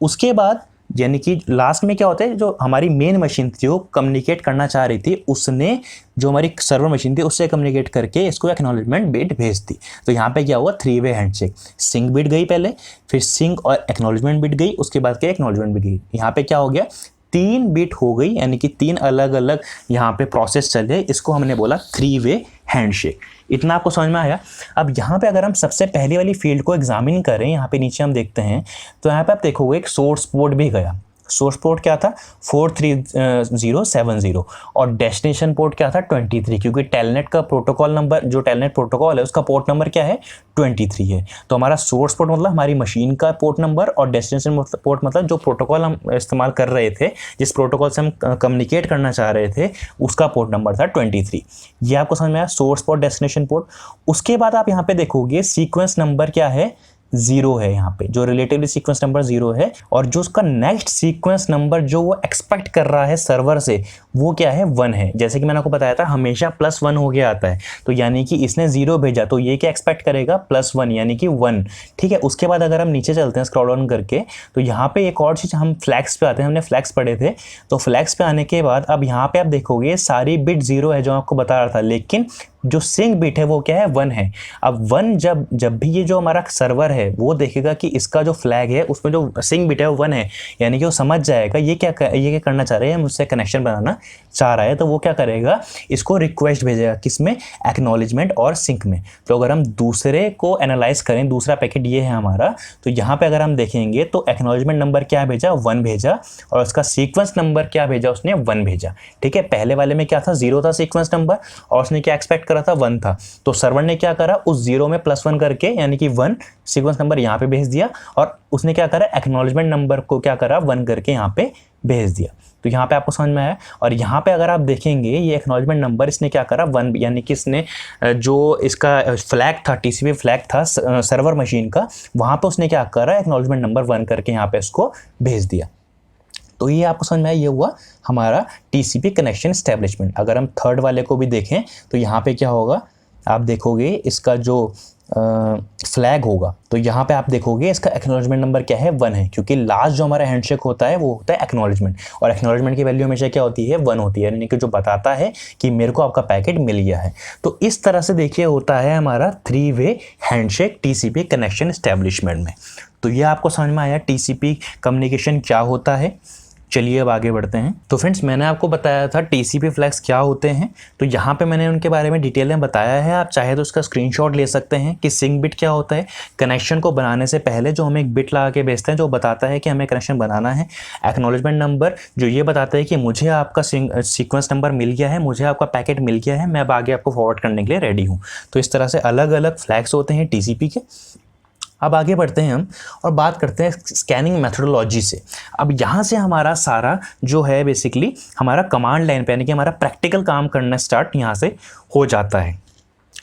उसके बाद यानी कि लास्ट में क्या होता है, जो हमारी मेन मशीन थी वो कम्युनिकेट करना चाह रही थी, उसने जो हमारी सर्वर मशीन थी उससे कम्युनिकेट करके इसको एक्नॉलेजमेंट बिट भेज दी। तो यहाँ पे क्या हुआ, 3-वे हैंडशेक। सिंक बिट गई पहले, फिर सिंक और एक्नॉलेजमेंट बिट गई, उसके बाद क्या एक्नॉलेजमेंट बिट गई। यहाँ पे क्या हो गया, 3 बिट हो गई, यानी कि 3 अलग अलग यहाँ पे प्रोसेस चले। इसको हमने बोला 3-वे हैंडशेक। इतना आपको समझ में आया। अब यहाँ पे अगर हम सबसे पहली वाली फील्ड को एग्जामिन करें, यहाँ पे नीचे हम देखते हैं तो यहाँ पे आप देखोगे एक सोर्स पोर्ट भी गया। सोर्स पोर्ट क्या था, 43070, और डेस्टिनेशन पोर्ट क्या था, 23, क्योंकि टेलनेट का प्रोटोकॉल नंबर, जो टेलनेट प्रोटोकॉल है उसका पोर्ट नंबर क्या है, 23 है। तो हमारा सोर्स पोर्ट मतलब हमारी मशीन का पोर्ट नंबर, और डेस्टिनेशन पोर्ट मतलब जो प्रोटोकॉल हम इस्तेमाल कर रहे थे, जिस प्रोटोकॉल से हम कम्युनिकेट करना चाह रहे थे, उसका पोर्ट नंबर था 23। ये आपको समझ में आया, सोर्स पोर्ट, डेस्टिनेशन पोर्ट। उसके बाद आप यहाँ पे देखोगे सीक्वेंस नंबर क्या है, 0 है। यहाँ पे जो रिलेटिवली सीक्वेंस नंबर 0 है, और जो उसका नेक्स्ट सीक्वेंस नंबर जो वो एक्सपेक्ट कर रहा है सर्वर से वो क्या है, 1 है। जैसे कि मैंने आपको बताया था हमेशा +1 हो गया आता है, तो यानी कि इसने 0 भेजा तो ये क्या एक्सपेक्ट करेगा, +1 यानी कि 1। ठीक है, उसके बाद अगर हम नीचे चलते हैं स्क्रॉल डाउन करके तो यहाँ पे एक और चीज़, हम फ्लैग्स पे आते हैं, हमने फ्लैग्स पढ़े थे। तो फ्लैग्स पे आने के बाद अब यहाँ पे आप देखोगे सारी बिट 0 है जो आपको बता रहा था, लेकिन जो सिंक बिट है वो क्या है 1 है। अब 1 जब भी ये जो हमारा सर्वर है वो देखेगा कि इसका जो फ्लैग है उसमें जो सिंक बिट है वो 1 है, यानी कि वो समझ जाएगा ये क्या करना चाह रहे हैं, मुझसे कनेक्शन बनाना चाह रहा है, तो वो क्या करेगा, इसको रिक्वेस्ट भेजेगा किसमें, एक्नॉलेजमेंट और सिंक में। तो अगर हम दूसरे को एनालाइज करें, दूसरा पैकेट ये है हमारा, तो यहाँ पे अगर हम देखेंगे तो एक्नॉलेजमेंट नंबर क्या भेजा, 1 भेजा, और उसका सीक्वेंस नंबर क्या भेजा, उसने 1 भेजा। ठीक है, पहले वाले में क्या था, 0 था सीक्वेंस नंबर और उसने क्या एक्सपेक्ट करा था, 1 था। तो सर्वर ने क्या करा, उस 0 में +1 करके यानी कि 1 सीक्वेंस नंबर यहाँ पे भेज दिया, और उसने क्या करा, एक्नॉलेजमेंट नंबर को क्या करा, 1 करके यहाँ पे भेज दिया। तो यहाँ पे आपको समझ में आया। और यहाँ पे अगर आप देखेंगे ये एक्नॉलेजमेंट नंबर इसने क्या करा, 1, यानी कि इसने जो इसका फ्लैग था, टीसीपी फ्लैग था सर्वर मशीन का, वहाँ पे उसने क्या करा, एक्नॉलेजमेंट नंबर 1 करके यहाँ पे इसको भेज दिया। तो ये आपको समझ में आया, ये हुआ हमारा टीसीपी कनेक्शन एस्टेब्लिशमेंट। अगर हम थर्ड वाले को भी देखें तो यहाँ पे क्या होगा, आप देखोगे इसका जो फ्लैग होगा, तो यहाँ पे आप देखोगे इसका एक्नॉलेजमेंट नंबर क्या है, 1 है, क्योंकि लास्ट जो हमारा हैंडशेक होता है वो होता है एक्नॉलेजमेंट, और एक्नॉलेजमेंट की वैल्यू हमेशा क्या होती है, 1 होती है, यानी कि जो बताता है कि मेरे को आपका पैकेट मिल गया है। तो इस तरह से देखिए होता है हमारा 3 way handshake TCP connection establishment में। तो ये आपको समझ में आया टीसीपी कम्युनिकेशन क्या होता है। चलिए अब आगे बढ़ते हैं। तो फ्रेंड्स मैंने आपको बताया था टीसीपी फ्लैग्स क्या होते हैं, तो यहाँ पे मैंने उनके बारे में डिटेल में बताया है। आप चाहे तो उसका स्क्रीनशॉट ले सकते हैं कि सिंक बिट क्या होता है, कनेक्शन को बनाने से पहले जो हमें एक बिट लगा के भेजते हैं जो बताता है कि हमें कनेक्शन बनाना है, एक्नॉलेजमेंट नंबर जो ये बताता है कि मुझे आपका सीक्वेंस नंबर मिल गया है, मुझे आपका पैकेट मिल गया है, मैं अब आगे आपको फॉरवर्ड करने के लिए रेडी हूँ। तो इस तरह से अलग अलग फ्लैग्स होते हैं टीसीपी के। अब आगे बढ़ते हैं हम और बात करते हैं स्कैनिंग मेथोडोलॉजी से। अब यहाँ से हमारा सारा जो है बेसिकली हमारा कमांड लाइन पे यानी कि हमारा प्रैक्टिकल काम करना स्टार्ट यहाँ से हो जाता है।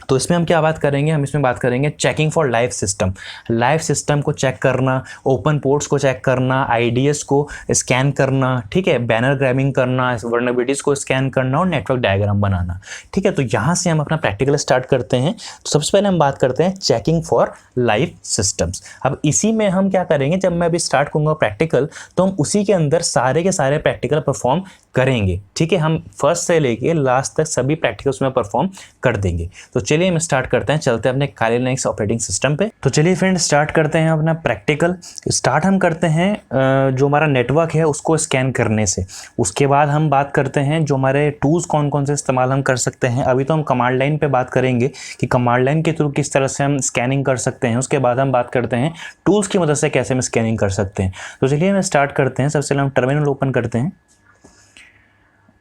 तो इसमें हम क्या बात करेंगे, हम इसमें बात करेंगे checking for live system. Live system को चेक करना, ओपन पोर्ट्स को चेक करना, आईडीएस को स्कैन करना, ठीक है, बैनर ग्रैबिंग करना, वल्नरेबिलिटीज़ को स्कैन करना और नेटवर्क डायग्राम बनाना। ठीक है, तो यहाँ से हम अपना प्रैक्टिकल स्टार्ट करते हैं। तो सबसे पहले हम बात करते हैं चेकिंग फॉर लाइव सिस्टम्स। अब इसी में हम क्या करेंगे, जब मैं अभी स्टार्ट करूँगा प्रैक्टिकल तो हम उसी के अंदर सारे के सारे प्रैक्टिकल परफॉर्म करेंगे। ठीक है, हम फर्स्ट से लेके लास्ट तक सभी प्रैक्टिकल्स में परफॉर्म कर देंगे। तो चलिए हम स्टार्ट करते हैं, चलते हैं अपने काली लिनक्स ऑपरेटिंग सिस्टम पे। तो चलिए फ्रेंड्स स्टार्ट करते हैं अपना प्रैक्टिकल। स्टार्ट हम करते हैं जो हमारा नेटवर्क है उसको स्कैन करने से। उसके बाद हम बात करते हैं जो हमारे टूल्स कौन कौन से इस्तेमाल हम कर सकते हैं। अभी तो हम कमांड लाइन पे बात करेंगे कि कमांड लाइन के थ्रू किस तरह से हम स्कैनिंग कर सकते हैं। उसके बाद हम बात करते हैं टूल्स की मदद से कैसे हम स्कैनिंग कर सकते हैं। तो चलिए हम स्टार्ट करते हैं। सबसे पहले हम टर्मिनल ओपन करते हैं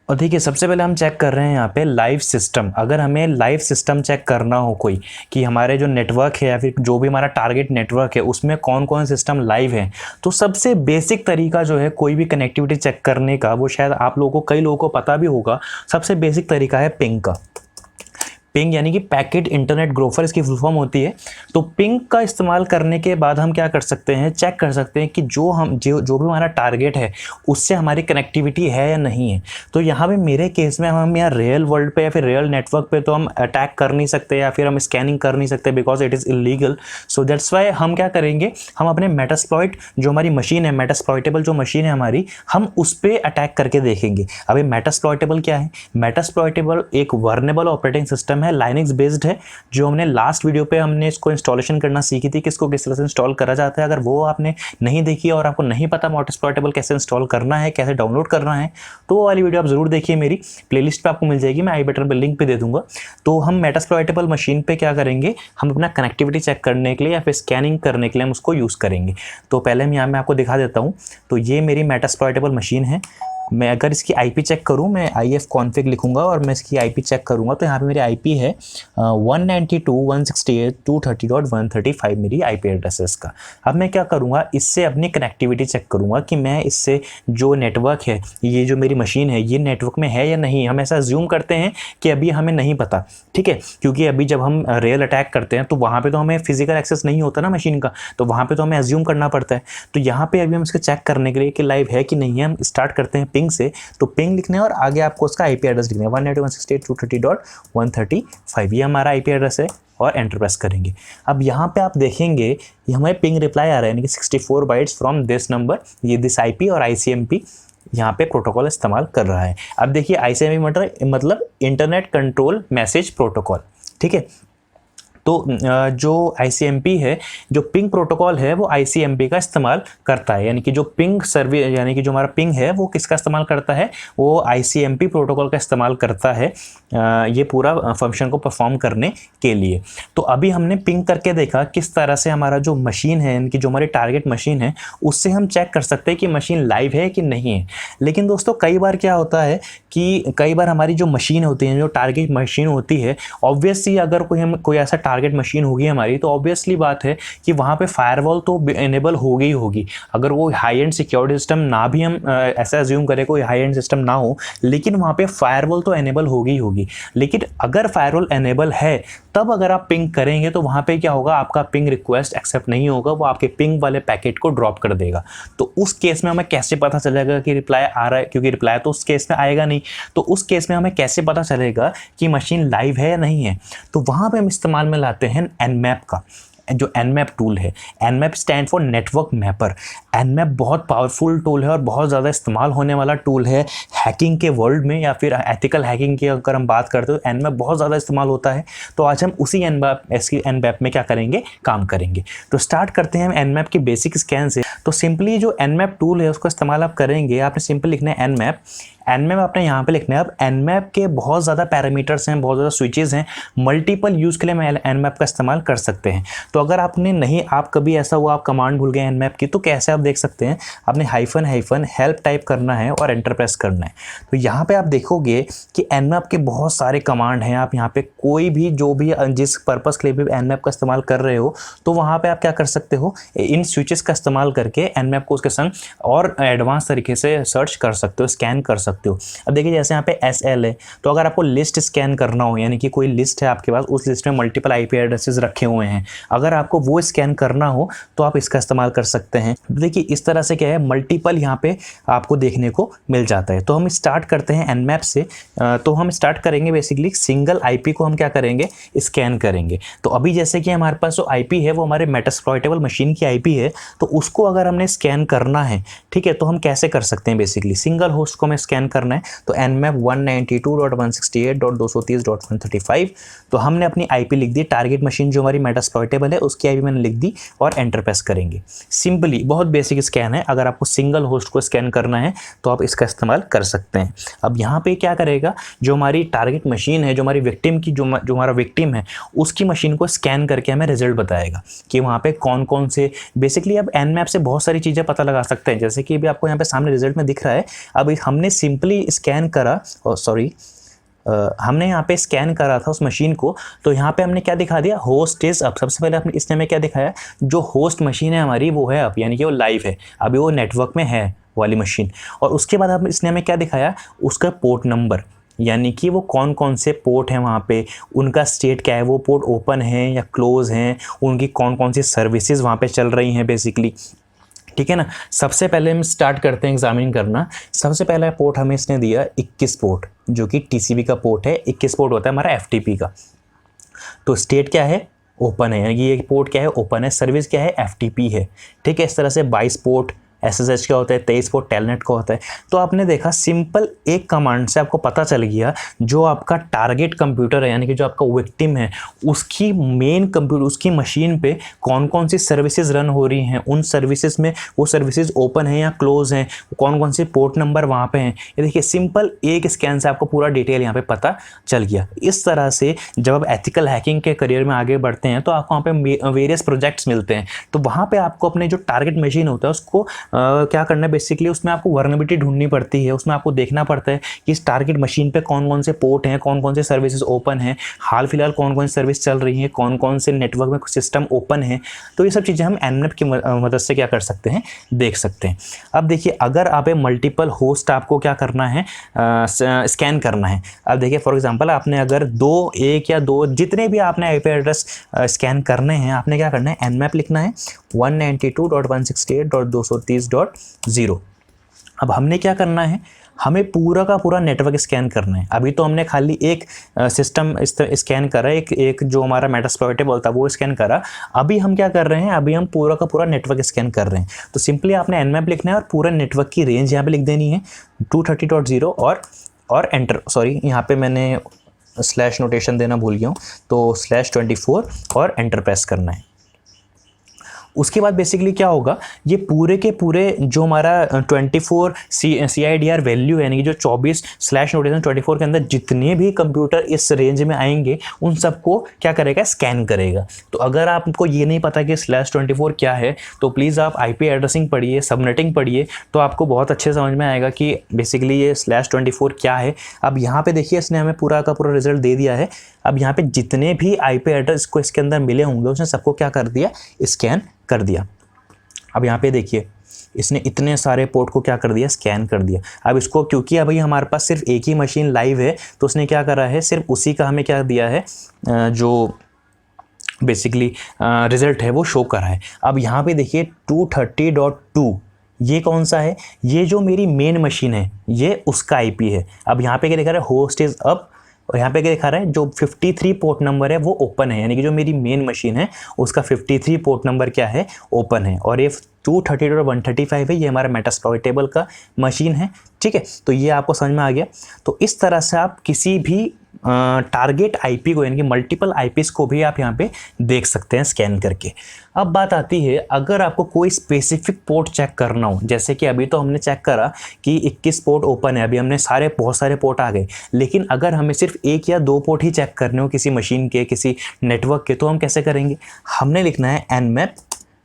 और देखिए सबसे पहले हम चेक कर रहे हैं यहाँ पे लाइव सिस्टम। अगर हमें लाइव सिस्टम चेक करना हो कोई कि हमारे जो नेटवर्क है या फिर जो भी हमारा टारगेट नेटवर्क है उसमें कौन कौन सिस्टम लाइव है, तो सबसे बेसिक तरीका जो है कोई भी कनेक्टिविटी चेक करने का, वो शायद आप लोगों को कई लोगों को पता भी होगा। सबसे बेसिक तरीका है पिंग का। पिंग यानी कि पैकेट इंटरनेट ग्रोफर इसकी फुल फॉर्म होती है। तो पिंग का इस्तेमाल करने के बाद हम क्या कर सकते हैं, चेक कर सकते हैं कि जो भी हमारा टारगेट है उससे हमारी कनेक्टिविटी है या नहीं है। तो यहाँ पे मेरे केस में हम यहाँ रियल वर्ल्ड पे या फिर रियल नेटवर्क पे तो हम अटैक कर नहीं सकते या फिर हम स्कैनिंग कर नहीं सकते because it is illegal. So that's why हम क्या करेंगे, हम अपने मेटास्प्लॉइट जो हमारी मशीन है, मेटास्प्लॉइटेबल जो मशीन है हमारी, हम उस पर अटैक करके देखेंगे। अभी मेटास्प्लॉइटेबल क्या है, मेटास्प्लॉइटेबल एक वर्नेबल ऑपरेटिंग सिस्टम है, लाइनक्स बेस्ड है। जो हमने लास्ट वीडियो पे हमने इसको इंस्टॉलेशन करना सीखी थी कि इसको किस तरह से इंस्टॉल करा जाता है। अगर वो आपने नहीं देखी और आपको नहीं पता मेटास्प्लॉइटेबल कैसे इंस्टॉल करना है, कैसे डाउनलोड करना है, तो वो वाली वीडियो आप जरूर देखिए, मेरी प्लेलिस्ट पे आपको मिल जाएगी, मैं आई बटन पे लिंक पे दे दूंगा। तो हम मेटास्प्लॉइटेबल मशीन पे क्या करेंगे, हम अपना कनेक्टिविटी चेक करने के लिए या फिर स्कैनिंग करने के लिए हम उसको यूज़ करेंगे। तो पहले मैं यहाँ मैं आपको दिखा देता हूँ। तो ये मेरी मेटास्प्लॉइटेबल मशीन है। मैं अगर इसकी आईपी चेक करूं, मैं IF config लिखूंगा और मैं इसकी आईपी चेक करूंगा, तो यहाँ पे मेरी आईपी है 192.168.230.135 मेरी आईपी एड्रेस है इसका। अब मैं क्या करूंगा, इससे अपनी कनेक्टिविटी चेक करूंगा कि मैं इससे जो नेटवर्क है, ये जो मेरी मशीन है, ये नेटवर्क में है या नहीं। हम ऐसा अज्यूम करते हैं कि अभी हमें नहीं पता, ठीक है, क्योंकि अभी जब हम रियल अटैक करते हैं तो वहाँ पर तो हमें फिजिकल एक्सेस नहीं होता ना मशीन का, तो वहाँ पर तो हमें अज्यूम करना पड़ता है। तो यहाँ पर अभी हम इसको चेक करने के लिए कि लाइव है कि नहीं है, हम स्टार्ट करते हैं पिंग से। तो पिंग लिखना है और आगे आपको उसका आईपी एड्रेस लिखना है 192.168.230.135, ये हमारा आईपी एड्रेस है और एंटर प्रेस करेंगे। अब यहाँ पे आप देखेंगे ये हमारे पिंग रिप्लाई आ रहा है यानी कि 64 बाइट्स फ्रॉम दिस नंबर, ये दिस आईपी और ICMP यहाँ पे प्रोटोकॉल इस्तेमाल कर रहा है। अब देखिए ICMP मतलब इंटरनेट कंट्रोल मैसेज प्रोटोकॉल, ठीक है। तो जो ICMP है, जो पिंग प्रोटोकॉल है वो ICMP का इस्तेमाल करता है, यानी कि जो पिंग सर्विस, यानी कि जो हमारा पिंग है वो किसका इस्तेमाल करता है, वो ICMP प्रोटोकॉल का इस्तेमाल करता है ये पूरा फंक्शन को परफॉर्म करने के लिए। तो अभी हमने पिंग करके देखा किस तरह से हमारा जो मशीन है, यानी कि जो हमारी टारगेट मशीन है, उससे हम चेक कर सकते हैं कि मशीन लाइव है कि नहीं है। लेकिन दोस्तों कई बार क्या होता है कि कई बार हमारी जो मशीन होती है, जो टारगेट मशीन होती है, ऑब्वियसली अगर कोई ऐसा टारगेट मशीन होगी हमारी, तो ऑब्वियसली बात है कि वहाँ पे फायरवॉल तो इनेबल होगी ही होगी। अगर वो हाई एंड सिक्योरिटी सिस्टम ना भी हम ऐसा अज्यूम करें, कोई हाई एंड सिस्टम ना हो, लेकिन वहाँ पे फायरवॉल तो इनेबल होगी ही होगी। लेकिन अगर फायरवॉल इनेबल है, तब अगर आप पिंग करेंगे तो वहाँ पे क्या होगा, आपका पिंग रिक्वेस्ट एक्सेप्ट नहीं होगा, वो आपके पिंग वाले पैकेट को ड्रॉप कर देगा। तो उस केस में हमें कैसे पता चलेगा कि रिप्लाई आ रहा है, क्योंकि रिप्लाई तो उस केस में आएगा नहीं। तो उस केस में हमें कैसे पता चलेगा कि मशीन लाइव है या नहीं है, तो वहाँ पे हम इस्तेमाल में लाते हैं Nmap का, जो Nmap टूल है। Nmap stand for network mapper. Nmap बहुत पावरफुल टूल है और बहुत ज़्यादा इस्तेमाल होने वाला टूल है हैकिंग के वर्ल्ड में, या फिर एथिकल हैकिंग की अगर हम बात करते हो, Nmap बहुत ज़्यादा इस्तेमाल होता है। तो आज हम उसी Nmap में क्या करेंगे, काम करेंगे। तो स्टार्ट करते हैं हम Nmap की बेसिक स्कैन से। तो सिंपली जो Nmap टूल है उसको इस्तेमाल आप करेंगे, आपने सिंपल लिखना है Nmap आपने यहाँ पे लिखना है। अब Nmap के बहुत ज़्यादा पैरामीटर्स हैं, बहुत ज़्यादा स्विचेस हैं, मल्टीपल यूज़ के लिए हम Nmap का इस्तेमाल कर सकते हैं। तो अगर आपने नहीं, आप कभी ऐसा हुआ आप कमांड भूल गए Nmap की, तो कैसे आप देख सकते हैं, आपने हाइफन हेल्प टाइप करना है और एंटर प्रेस करना है। तो यहाँ पे आप देखोगे कि Nmap के बहुत सारे कमांड हैं। आप यहाँ पे कोई भी जो भी जिस पर्पज़ के लिए भी Nmap का इस्तेमाल कर रहे हो, तो वहाँ पे आप क्या कर सकते हो, इन स्विचेस का इस्तेमाल करके Nmap को उसके संग और एडवांस तरीके से सर्च कर सकते हो, स्कैन कर सकते हो। अब देखिए जैसे यहाँ पे SL है, तो अगर आपको लिस्ट स्कैन करना हो, यानी कि कोई लिस्ट है आपके पास, उस लिस्ट में मल्टीपल IP एड्रेसेस रखे हुए हैं, अगर आपको वो स्कैन करना हो तो आप इसका इस्तेमाल कर सकते हैं। देखिए इस तरह से क्या है, मल्टीपल यहाँ पे आपको देखने को मिल जाता है। तो हम स्टार्ट करते हैं Nmap से। तो हम स्टार्ट करेंगे बेसिकली सिंगल IP को हम क्या करेंगे, स्कैन करेंगे। तो अभी जैसे कि हमारे पास जो IP है वो हमारे मेटास्प्लॉइटेबल मशीन की IP है, तो उसको अगर हमने स्कैन करना है, ठीक है, तो हम कैसे कर सकते हैं, बेसिकली सिंगल होस्ट को हमें स्कैन करना है। तो Nmap 192.168.230.135, तो हमने अपनी IP लिख दी, टारगेट मशीन जो हमारी मेटास्प्लॉइटेबल है उसकी IP मैंने लिख दी और एंटर प्रेस करेंगे। सिंपली बहुत बेसिक स्कैन है। अगर आपको सिंगल होस्ट को स्कैन करना है तो आप इसका इस्तेमाल कर सकते हैं। अब यहाँ पे क्या करेगा, जो हमारी टारगेट मशीन है, जो हमारी विक्टिम की, जो हमारा विक्टिम है, उसकी मशीन को स्कैन करके हमें रिजल्ट बताएगा कि वहाँ पे कौन कौन से, बेसिकली अब Nmap से बहुत सारी चीज़ें पता लगा सकते हैं, जैसे कि अभी आपको यहाँ पे सामने रिजल्ट में दिख रहा है। अब हमने सिंपली स्कैन करा, हमने यहाँ पे स्कैन करा था उस मशीन को, तो यहाँ पे हमने क्या दिखा दिया, होस्ट इज अप। सबसे पहले हमने इसने में क्या दिखाया, जो होस्ट मशीन है हमारी वो है अप, यानी कि वो लाइव है, अभी वो नेटवर्क में है वाली मशीन। और उसके बाद हम इसने हमें क्या दिखाया, उसका पोर्ट नंबर, यानी कि वो कौन कौन से पोर्ट हैं वहाँ पे, उनका स्टेट क्या है, वो पोर्ट ओपन है या क्लोज हैं, उनकी कौन कौन सी सर्विसेज वहाँ पे चल रही हैं बेसिकली, ठीक है ना। सबसे पहले हम स्टार्ट करते हैं एग्जामिन करना। सबसे पहला पोर्ट हमें इसने दिया 21 पोर्ट, जो कि TCP का पोर्ट है। 21 पोर्ट होता है हमारा FTP का। तो स्टेट क्या है, ओपन है, यानी कि ये पोर्ट क्या है, ओपन है। सर्विस क्या है, FTP है, ठीक है। इस तरह से 22 पोर्ट SSH का होता है, 23 पोर्ट टेलनेट का होता है। तो आपने देखा सिंपल एक कमांड से आपको पता चल गया जो आपका टारगेट कंप्यूटर है, यानी कि जो आपका विक्टिम है, उसकी मेन कंप्यूटर, उसकी मशीन पे कौन कौन सी सर्विसेज रन हो रही हैं, उन सर्विसेज में वो सर्विसेज ओपन है या क्लोज हैं, कौन कौन से पोर्ट नंबर वहाँ पे हैं। ये देखिए सिंपल एक स्कैन से आपको पूरा डिटेल यहाँ पे पता चल गया। इस तरह से जब आप एथिकल हैकिंग के करियर में आगे बढ़ते हैं तो आपको वहाँ पे वेरियस प्रोजेक्ट्स मिलते हैं। तो वहाँ पर आपको अपने जो टारगेट मशीन होता है उसको क्या करना है, बेसिकली उसमें आपको वर्नेबिलिटी ढूंढनी पड़ती है। उसमें आपको देखना पड़ता है कि इस टारगेट मशीन पे कौन कौन से पोर्ट हैं, कौन कौन से सर्विसेज ओपन हैं, हाल फिलहाल कौन कौन सी सर्विस चल रही है, कौन कौन से नेटवर्क में सिस्टम ओपन है। तो ये सब चीज़ें हम Nmap की मदद से क्या कर सकते हैं, देख सकते हैं। अब देखिए अगर आप मल्टीपल होस्ट आपको क्या करना है, स्कैन करना है। अब देखिए फॉर एग्जांपल आपने अगर एक या दो जितने भी आपने IP एड्रेस स्कैन करने हैं, आपने क्या करना है, Nmap लिखना है 192.168.230.0। अब हमने क्या करना है, हमें पूरा का पूरा नेटवर्क स्कैन करना है। अभी तो हमने खाली एक सिस्टम स्कैन करा, एक जो हमारा मेटास्प्लॉइटेबल था वो स्कैन करा। अभी हम क्या कर रहे हैं, अभी हम पूरा का पूरा नेटवर्क स्कैन कर रहे हैं। तो सिंपली आपने nmap लिखना है और पूरा नेटवर्क की रेंज यहाँ पे लिख देनी है 230.0 और एंटर। सॉरी, यहाँ पे मैंने स्लैश नोटेशन देना भूल गया हूँ, तो /24 और एंटर प्रेस करना है। उसके बाद बेसिकली क्या होगा, ये पूरे के पूरे जो हमारा 24 CIDR वैल्यू है, यानी कि जो 24 स्लैश नोटेशन 24 के अंदर जितने भी कंप्यूटर इस रेंज में आएंगे उन सबको क्या करेगा, स्कैन करेगा। तो अगर आपको ये नहीं पता कि /24 क्या है, तो प्लीज़ आप IP एड्रेसिंग पढ़िए, सबनेटिंग पढ़िए, तो आपको बहुत अच्छे समझ में आएगा कि बेसिकली ये /24 क्या है। अब यहाँ पे देखिए इसने हमें पूरा का पूरा रिजल्ट दे दिया है। अब यहाँ पे जितने भी IP एड्रेस को इसके अंदर मिले होंगे उसने सबको क्या कर दिया, स्कैन कर दिया। अब यहाँ पे देखिए इसने इतने सारे पोर्ट को क्या कर दिया, स्कैन कर दिया। अब इसको क्योंकि अभी हमारे पास सिर्फ एक ही मशीन लाइव है, तो उसने क्या करा है, सिर्फ उसी का हमें क्या दिया है, जो बेसिकली रिजल्ट है वो शो करा है। अब यहाँ पे देखिए 230.2 ये कौन सा है, ये जो मेरी मेन मशीन है ये उसका IP है। अब यहाँ पे क्या दिखा रहा है, होस्ट इज अप, और यहाँ पे क्या दिखा रहा है, जो 53 पोर्ट नंबर है वो ओपन है, यानी कि जो मेरी मेन मशीन है उसका 53 पोर्ट नंबर क्या है, ओपन है। और ये 230 और 135 है, ये हमारा मेटास्प्लॉइटेबल का मशीन है। ठीक है, तो ये आपको समझ में आ गया। तो इस तरह से आप किसी भी टारगेट IP को, यानी कि मल्टीपल IPs को भी आप यहाँ पे देख सकते हैं स्कैन करके। अब बात आती है, अगर आपको कोई स्पेसिफिक पोर्ट चेक करना हो, जैसे कि अभी तो हमने चेक करा कि 21 पोर्ट ओपन है, अभी हमने बहुत सारे पोर्ट आ गए, लेकिन अगर हमें सिर्फ 1 या 2 पोर्ट ही चेक करने हो किसी मशीन के, किसी नेटवर्क के, तो हम कैसे करेंगे, हमने लिखना है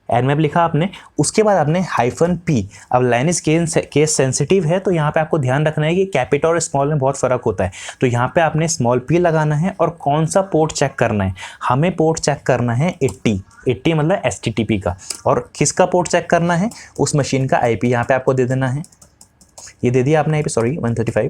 nmap लिखा आपने, उसके बाद आपने -p। अब लाइनेज केस सेंसिटिव है, तो यहाँ पे आपको ध्यान रखना है कि कैपिटल और स्मॉल में बहुत फ़र्क होता है। तो यहाँ पे आपने p लगाना है और कौन सा पोर्ट चेक करना है, हमें पोर्ट चेक करना है 80 मतलब HTTP का। और किसका पोर्ट चेक करना है, उस मशीन का IP यहाँ पे आपको दे देना है। ये दे दिया आपने IP, सॉरी 135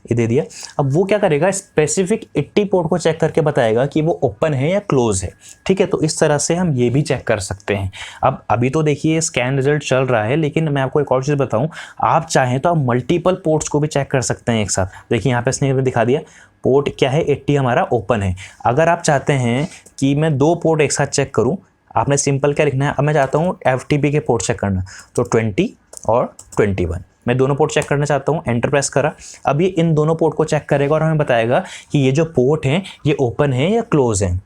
ये दे दिया। अब वो क्या करेगा, स्पेसिफिक 80 पोर्ट को चेक करके बताएगा कि वो ओपन है या क्लोज है। ठीक है, तो इस तरह से हम ये भी चेक कर सकते हैं। अब अभी तो देखिए स्कैन रिजल्ट चल रहा है, लेकिन मैं आपको एक और चीज़ बताऊं, आप चाहें तो आप मल्टीपल पोर्ट्स को भी चेक कर सकते हैं एक साथ। देखिए यहाँ पे इसने दिखा दिया पोर्ट क्या है, 80 हमारा ओपन है। अगर आप चाहते हैं कि मैं 2 पोर्ट एक साथ चेक करूँ, आपने सिंपल क्या लिखना है, अब मैं चाहता हूँ FTP के पोर्ट चेक करना, तो 20 और 21 मैं दोनों पोर्ट चेक करना चाहता हूँ, एंटर प्रेस करा। अब ये इन दोनों पोर्ट को चेक करेगा और हमें बताएगा कि ये जो पोर्ट हैं ये ओपन है या क्लोज है।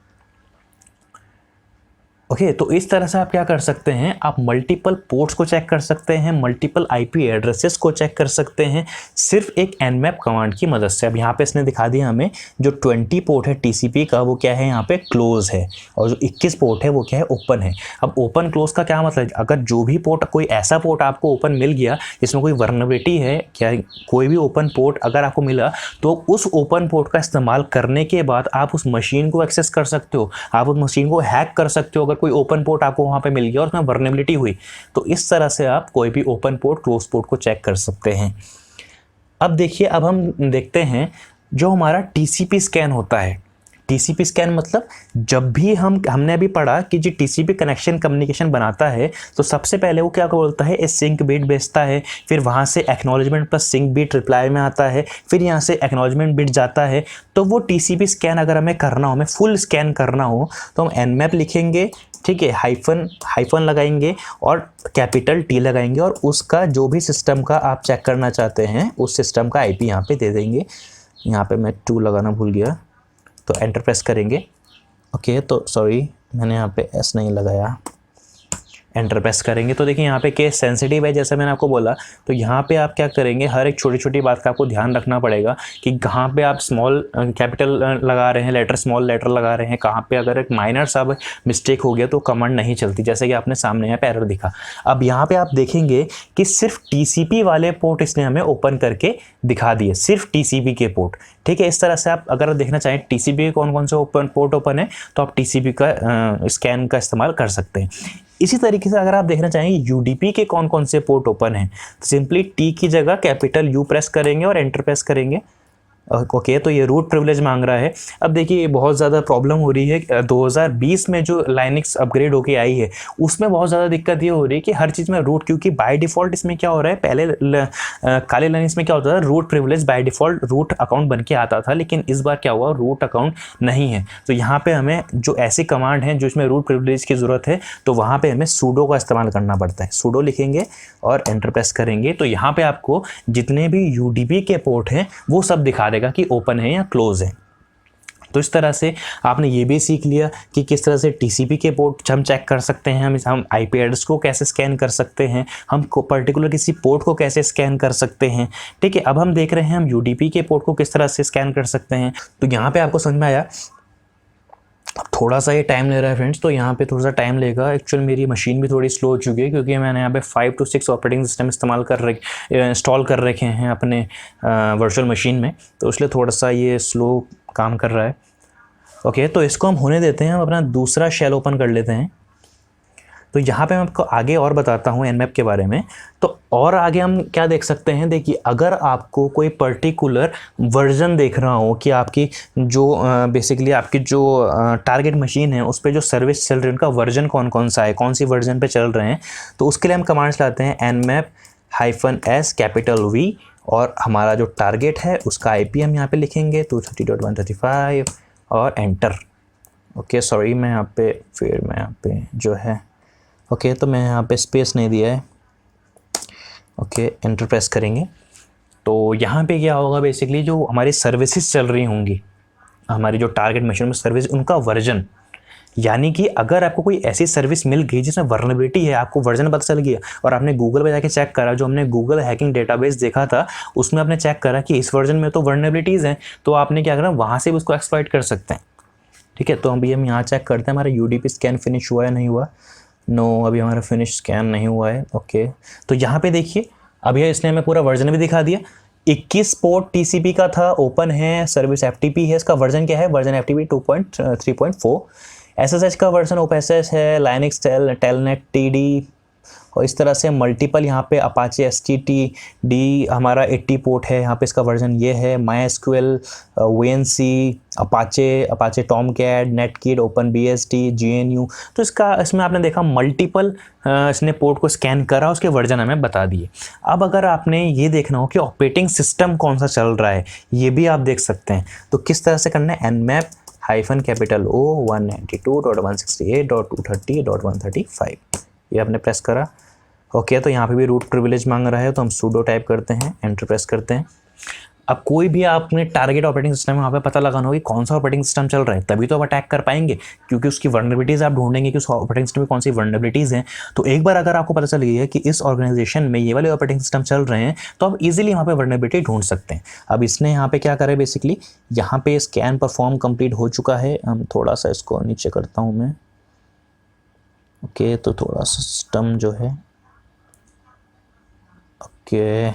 ओके, तो इस तरह से आप क्या कर सकते हैं, आप मल्टीपल पोर्ट्स को चेक कर सकते हैं, मल्टीपल IP एड्रेसेस को चेक कर सकते हैं सिर्फ एक nmap कमांड की मदद से। अब यहाँ पे इसने दिखा दिया हमें जो 20 पोर्ट है TCP का वो क्या है, यहाँ पे क्लोज है, और जो 21 पोर्ट है वो क्या है, ओपन है। अब ओपन क्लोज का क्या मतलब, अगर जो भी पोर्ट, कोई ऐसा पोर्ट आपको ओपन मिल गया जिसमें कोई वर्नेबिलिटी है, क्या कोई भी ओपन पोर्ट अगर आपको मिला, तो उस ओपन पोर्ट का इस्तेमाल करने के बाद आप उस मशीन को एक्सेस कर सकते हो, आप उस मशीन को हैक कर सकते हो। अगर कोई ओपन पोर्ट आपको वहां पे मिल गया और उसमें वर्नेबिलिटी हुई, तो इस तरह से आप कोई भी ओपन पोर्ट, क्लोज पोर्ट को चेक कर सकते हैं। अब देखिए, अब हम देखते हैं जो हमारा TCP स्कैन होता है। TCP स्कैन मतलब जब भी हमने अभी पढ़ा कि जो TCP कनेक्शन कम्युनिकेशन बनाता है, तो सबसे पहले वो क्या बोलता है, सिंक बिट भेजता है, फिर वहाँ से acknowledgement plus sync bit reply में आता है, फिर यहाँ से एक्नॉलेजमेंट बिट जाता है। तो वो TCP स्कैन अगर हमें करना हो, हमें फुल स्कैन करना हो, तो हम nmap लिखेंगे, ठीक है, हाइफन लगाएंगे और कैपिटल T लगाएंगे, और उसका जो भी सिस्टम का आप चेक करना चाहते हैं उस सिस्टम का IP यहाँ पे दे देंगे। यहाँ पे मैं 2 लगाना भूल गया, तो एंटर प्रेस करेंगे। ओके, तो सॉरी मैंने यहाँ पे S नहीं लगाया, एंटर प्रेस करेंगे। तो देखिए यहाँ पे केस सेंसिटिव है, जैसे मैंने आपको बोला। तो यहाँ पे आप क्या करेंगे, हर एक छोटी छोटी बात का आपको ध्यान रखना पड़ेगा कि कहाँ पे आप स्मॉल कैपिटल लगा रहे हैं, लेटर स्मॉल लेटर लगा रहे हैं, कहाँ पे अगर एक माइनर सा मिस्टेक हो गया तो कमांड नहीं चलती, जैसे कि आपने सामने यहाँ पे एरर दिखा। अब यहाँ पे आप देखेंगे कि सिर्फ TCP वाले पोर्ट इसने हमें ओपन करके दिखा दिए, सिर्फ TCP के पोर्ट। ठीक है, इस तरह से आप अगर देखना चाहें TCP के कौन कौन से पोर्ट ओपन है, तो आप TCP का स्कैन का इस्तेमाल कर सकते हैं। इसी तरीके से अगर आप देखना चाहेंगे UDP के कौन कौन से पोर्ट ओपन हैं, तो सिंपली T की जगह कैपिटल U प्रेस करेंगे और एंटर प्रेस करेंगे। ओके, तो ये रूट प्रिविलेज मांग रहा है। अब देखिए ये बहुत ज़्यादा प्रॉब्लम हो रही है। 2020 में जो लाइनक्स अपग्रेड होके आई है उसमें बहुत ज़्यादा दिक्कत ये हो रही है कि हर चीज़ में रूट, क्योंकि बाय डिफ़ॉल्ट इसमें क्या हो रहा है, पहले काले लाइनक्स में क्या होता था, root privilege by default root account बन के आता था, लेकिन इस बार क्या हुआ, रूट अकाउंट नहीं है। तो यहाँ पे हमें जो ऐसी कमांड हैं जो इसमें रूट प्रिविलेज की ज़रूरत है, तो वहाँ पे हमें सूडो का इस्तेमाल करना पड़ता है। सूडो लिखेंगे और एंटर प्रेस करेंगे तो यहाँ पे आपको जितने भी यूडीपी के पोर्ट हैं वो सब दिखा देगा कि ओपन है या क्लोज है। तो इस तरह से आपने ये भी सीख लिया कि किस तरह से टीसीपी के पोर्ट हम चेक कर सकते हैं, हम आईपी एड्रेस को कैसे स्कैन कर सकते हैं, हम पर्टिकुलर किसी पोर्ट को कैसे स्कैन कर सकते हैं। ठीक है, अब हम देख रहे हैं हम यूडीपी के पोर्ट को किस तरह से स्कैन कर सकते हैं। तो यहाँ पे आपको समझ में आया। अब थोड़ा सा ये टाइम ले रहा है फ्रेंड्स, तो यहाँ पे थोड़ा सा टाइम लेगा। एक्चुअल मेरी मशीन भी थोड़ी स्लो हो चुकी है क्योंकि मैंने यहाँ पे 5 to 6 ऑपरेटिंग सिस्टम इंस्टॉल कर रखे हैं अपने वर्चुअल मशीन में, तो इसलिए थोड़ा सा ये स्लो काम कर रहा है। ओके, तो इसको हम होने देते हैं, हम अपना दूसरा शेल ओपन कर लेते हैं। तो यहाँ पे मैं आपको आगे और बताता हूँ एनमैप के बारे में। तो और आगे हम क्या देख सकते हैं, देखिए अगर आपको कोई पर्टिकुलर वर्जन देख रहा हो कि आपकी जो बेसिकली आपकी जो टारगेट मशीन है उस पर जो सर्विस चल रही है उनका वर्जन कौन कौन सा है, कौन सी वर्जन पे चल रहे हैं, तो उसके लिए हम कमांड्स लाते हैं nmap-s कैपिटल V और हमारा जो टारगेट है उसका IP हम यहाँ पे लिखेंगे 230.135 और एंटर। ओके सॉरी, मैं यहाँ पे जो है तो मैं यहाँ पे स्पेस नहीं दिया है। ओके, एंटर प्रेस करेंगे तो यहाँ पे क्या होगा, बेसिकली जो हमारी सर्विसेज चल रही होंगी, हमारी जो टारगेट मशीन में सर्विस, उनका वर्जन, यानी कि अगर आपको कोई ऐसी सर्विस मिल गई जिसमें वर्नेबिलिटी है, आपको वर्जन पता चल गया और आपने गूगल पे जाके चेक करा, जो हमने गूगल हैकिंग डेटाबेस देखा था उसमें आपने चेक करा कि इस वर्जन में तो वर्नेबिलिटीज़ हैं, तो आपने क्या करा, वहाँ से भी उसको एक्सप्लॉइट कर सकते हैं। ठीक है, तो अभी हम यहाँ चेक करते हैं हमारा यूडीपी स्कैन फिनिश हुआ है नहीं हुआ। नो, अभी हमारा फिनिश स्कैन नहीं हुआ है। ओके, तो यहाँ पे देखिए अभी इसने हमें पूरा वर्जन भी दिखा दिया। 21 पोर्ट टीसीपी का था, ओपन है, सर्विस एफटीपी है, इसका वर्जन क्या है, वर्जन एफटीपी 2.3.4, एसएसएच का वर्जन ओपेसएस है, लाइनक्स टेलनेट टीडी, और इस तरह से मल्टीपल यहाँ पे अपाचे एसटीटी हमारा 80 पोर्ट है, यहाँ पे इसका वर्जन ये है, माईएसक्यूएल, वीएनसी, अपाचे टॉमकैट, नेटकिड, ओपन बीएसटी, जीएनयू। तो इसमें आपने देखा मल्टीपल इसने पोर्ट को स्कैन करा, उसके वर्जन हमें बता दिए। अब अगर आपने ये देखना हो कि ऑपरेटिंग सिस्टम कौन सा चल रहा है, ये भी आप देख सकते हैं। तो किस तरह से करना है, nmap-O 192.168.230.135 ये आपने प्रेस करा। ओके, तो यहाँ पे भी रूट प्रिविलेज मांग रहा है, तो हम सूडो टाइप करते हैं, एंटर प्रेस करते हैं। अब कोई भी आपने टारगेट ऑपरेटिंग सिस्टम वहाँ पे पता लगाना होगा कि कौन सा ऑपरेटिंग सिस्टम चल रहा है, तभी तो आप अटैक कर पाएंगे, क्योंकि उसकी वर्नेबिलिटीज़ आप ढूंढेंगे कि उस ऑपरेटिंग सिस्टम में कौन सी वर्नेबिलिटीज़ हैं। तो एक बार अगर आपको पता चल गई है कि इस ऑर्गेनाइजेशन में ये वाले ऑपरेटिंग सिस्टम चल रहे हैं, तो आप इजीली वहाँ पे वर्नेबिलिटी ढूंढ सकते हैं। अब इसने यहाँ पे क्या करें, बेसिकली यहाँ पे स्कैन परफॉर्म कंप्लीट हो चुका है। हम थोड़ा सा इसको नीचे करता हूँ मैं। ओके, तो थोड़ा सा सिस्टम जो है, ओके,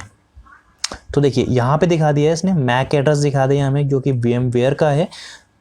तो देखिए यहाँ पे दिखा दिया है इसने, मैक एड्रेस दिखा दिया हमें जो कि VMware का है।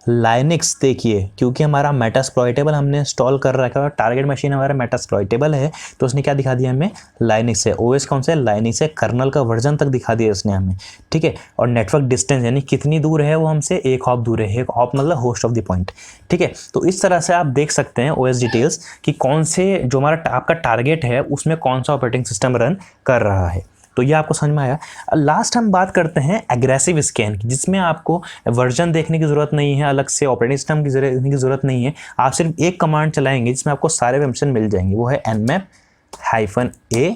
लाइनक्स देखिए, क्योंकि हमारा मेटास्प्लॉइटेबल हमने इंस्टॉल कर रखा है, टारगेट मशीन हमारा मेटास्प्लॉइटेबल है, तो उसने क्या दिखा दिया हमें, लाइनक्स है। ओएस कौन सा है, लाइनक्स है। कर्नल का वर्जन तक दिखा दिया इसने हमें। ठीक है, और नेटवर्क डिस्टेंस यानी कितनी दूर है वो हमसे, 1 हॉप दूर है। 1 हॉप मतलब होस्ट ऑफ द पॉइंट। ठीक है, तो इस तरह से आप देख सकते हैं ओएस डिटेल्स कि कौन से जो हमारा आपका टारगेट है उसमें कौन सा ऑपरेटिंग सिस्टम रन कर रहा है। तो ये आपको समझ में आया। लास्ट हम बात करते हैं एग्रेसिव स्कैन की, जिसमें आपको वर्जन देखने की ज़रूरत नहीं है, अलग से ऑपरेटिंग सिस्टम की देखने की ज़रूरत नहीं है। आप सिर्फ एक कमांड चलाएंगे जिसमें आपको सारे फंक्शन मिल जाएंगे, वो है nmap-A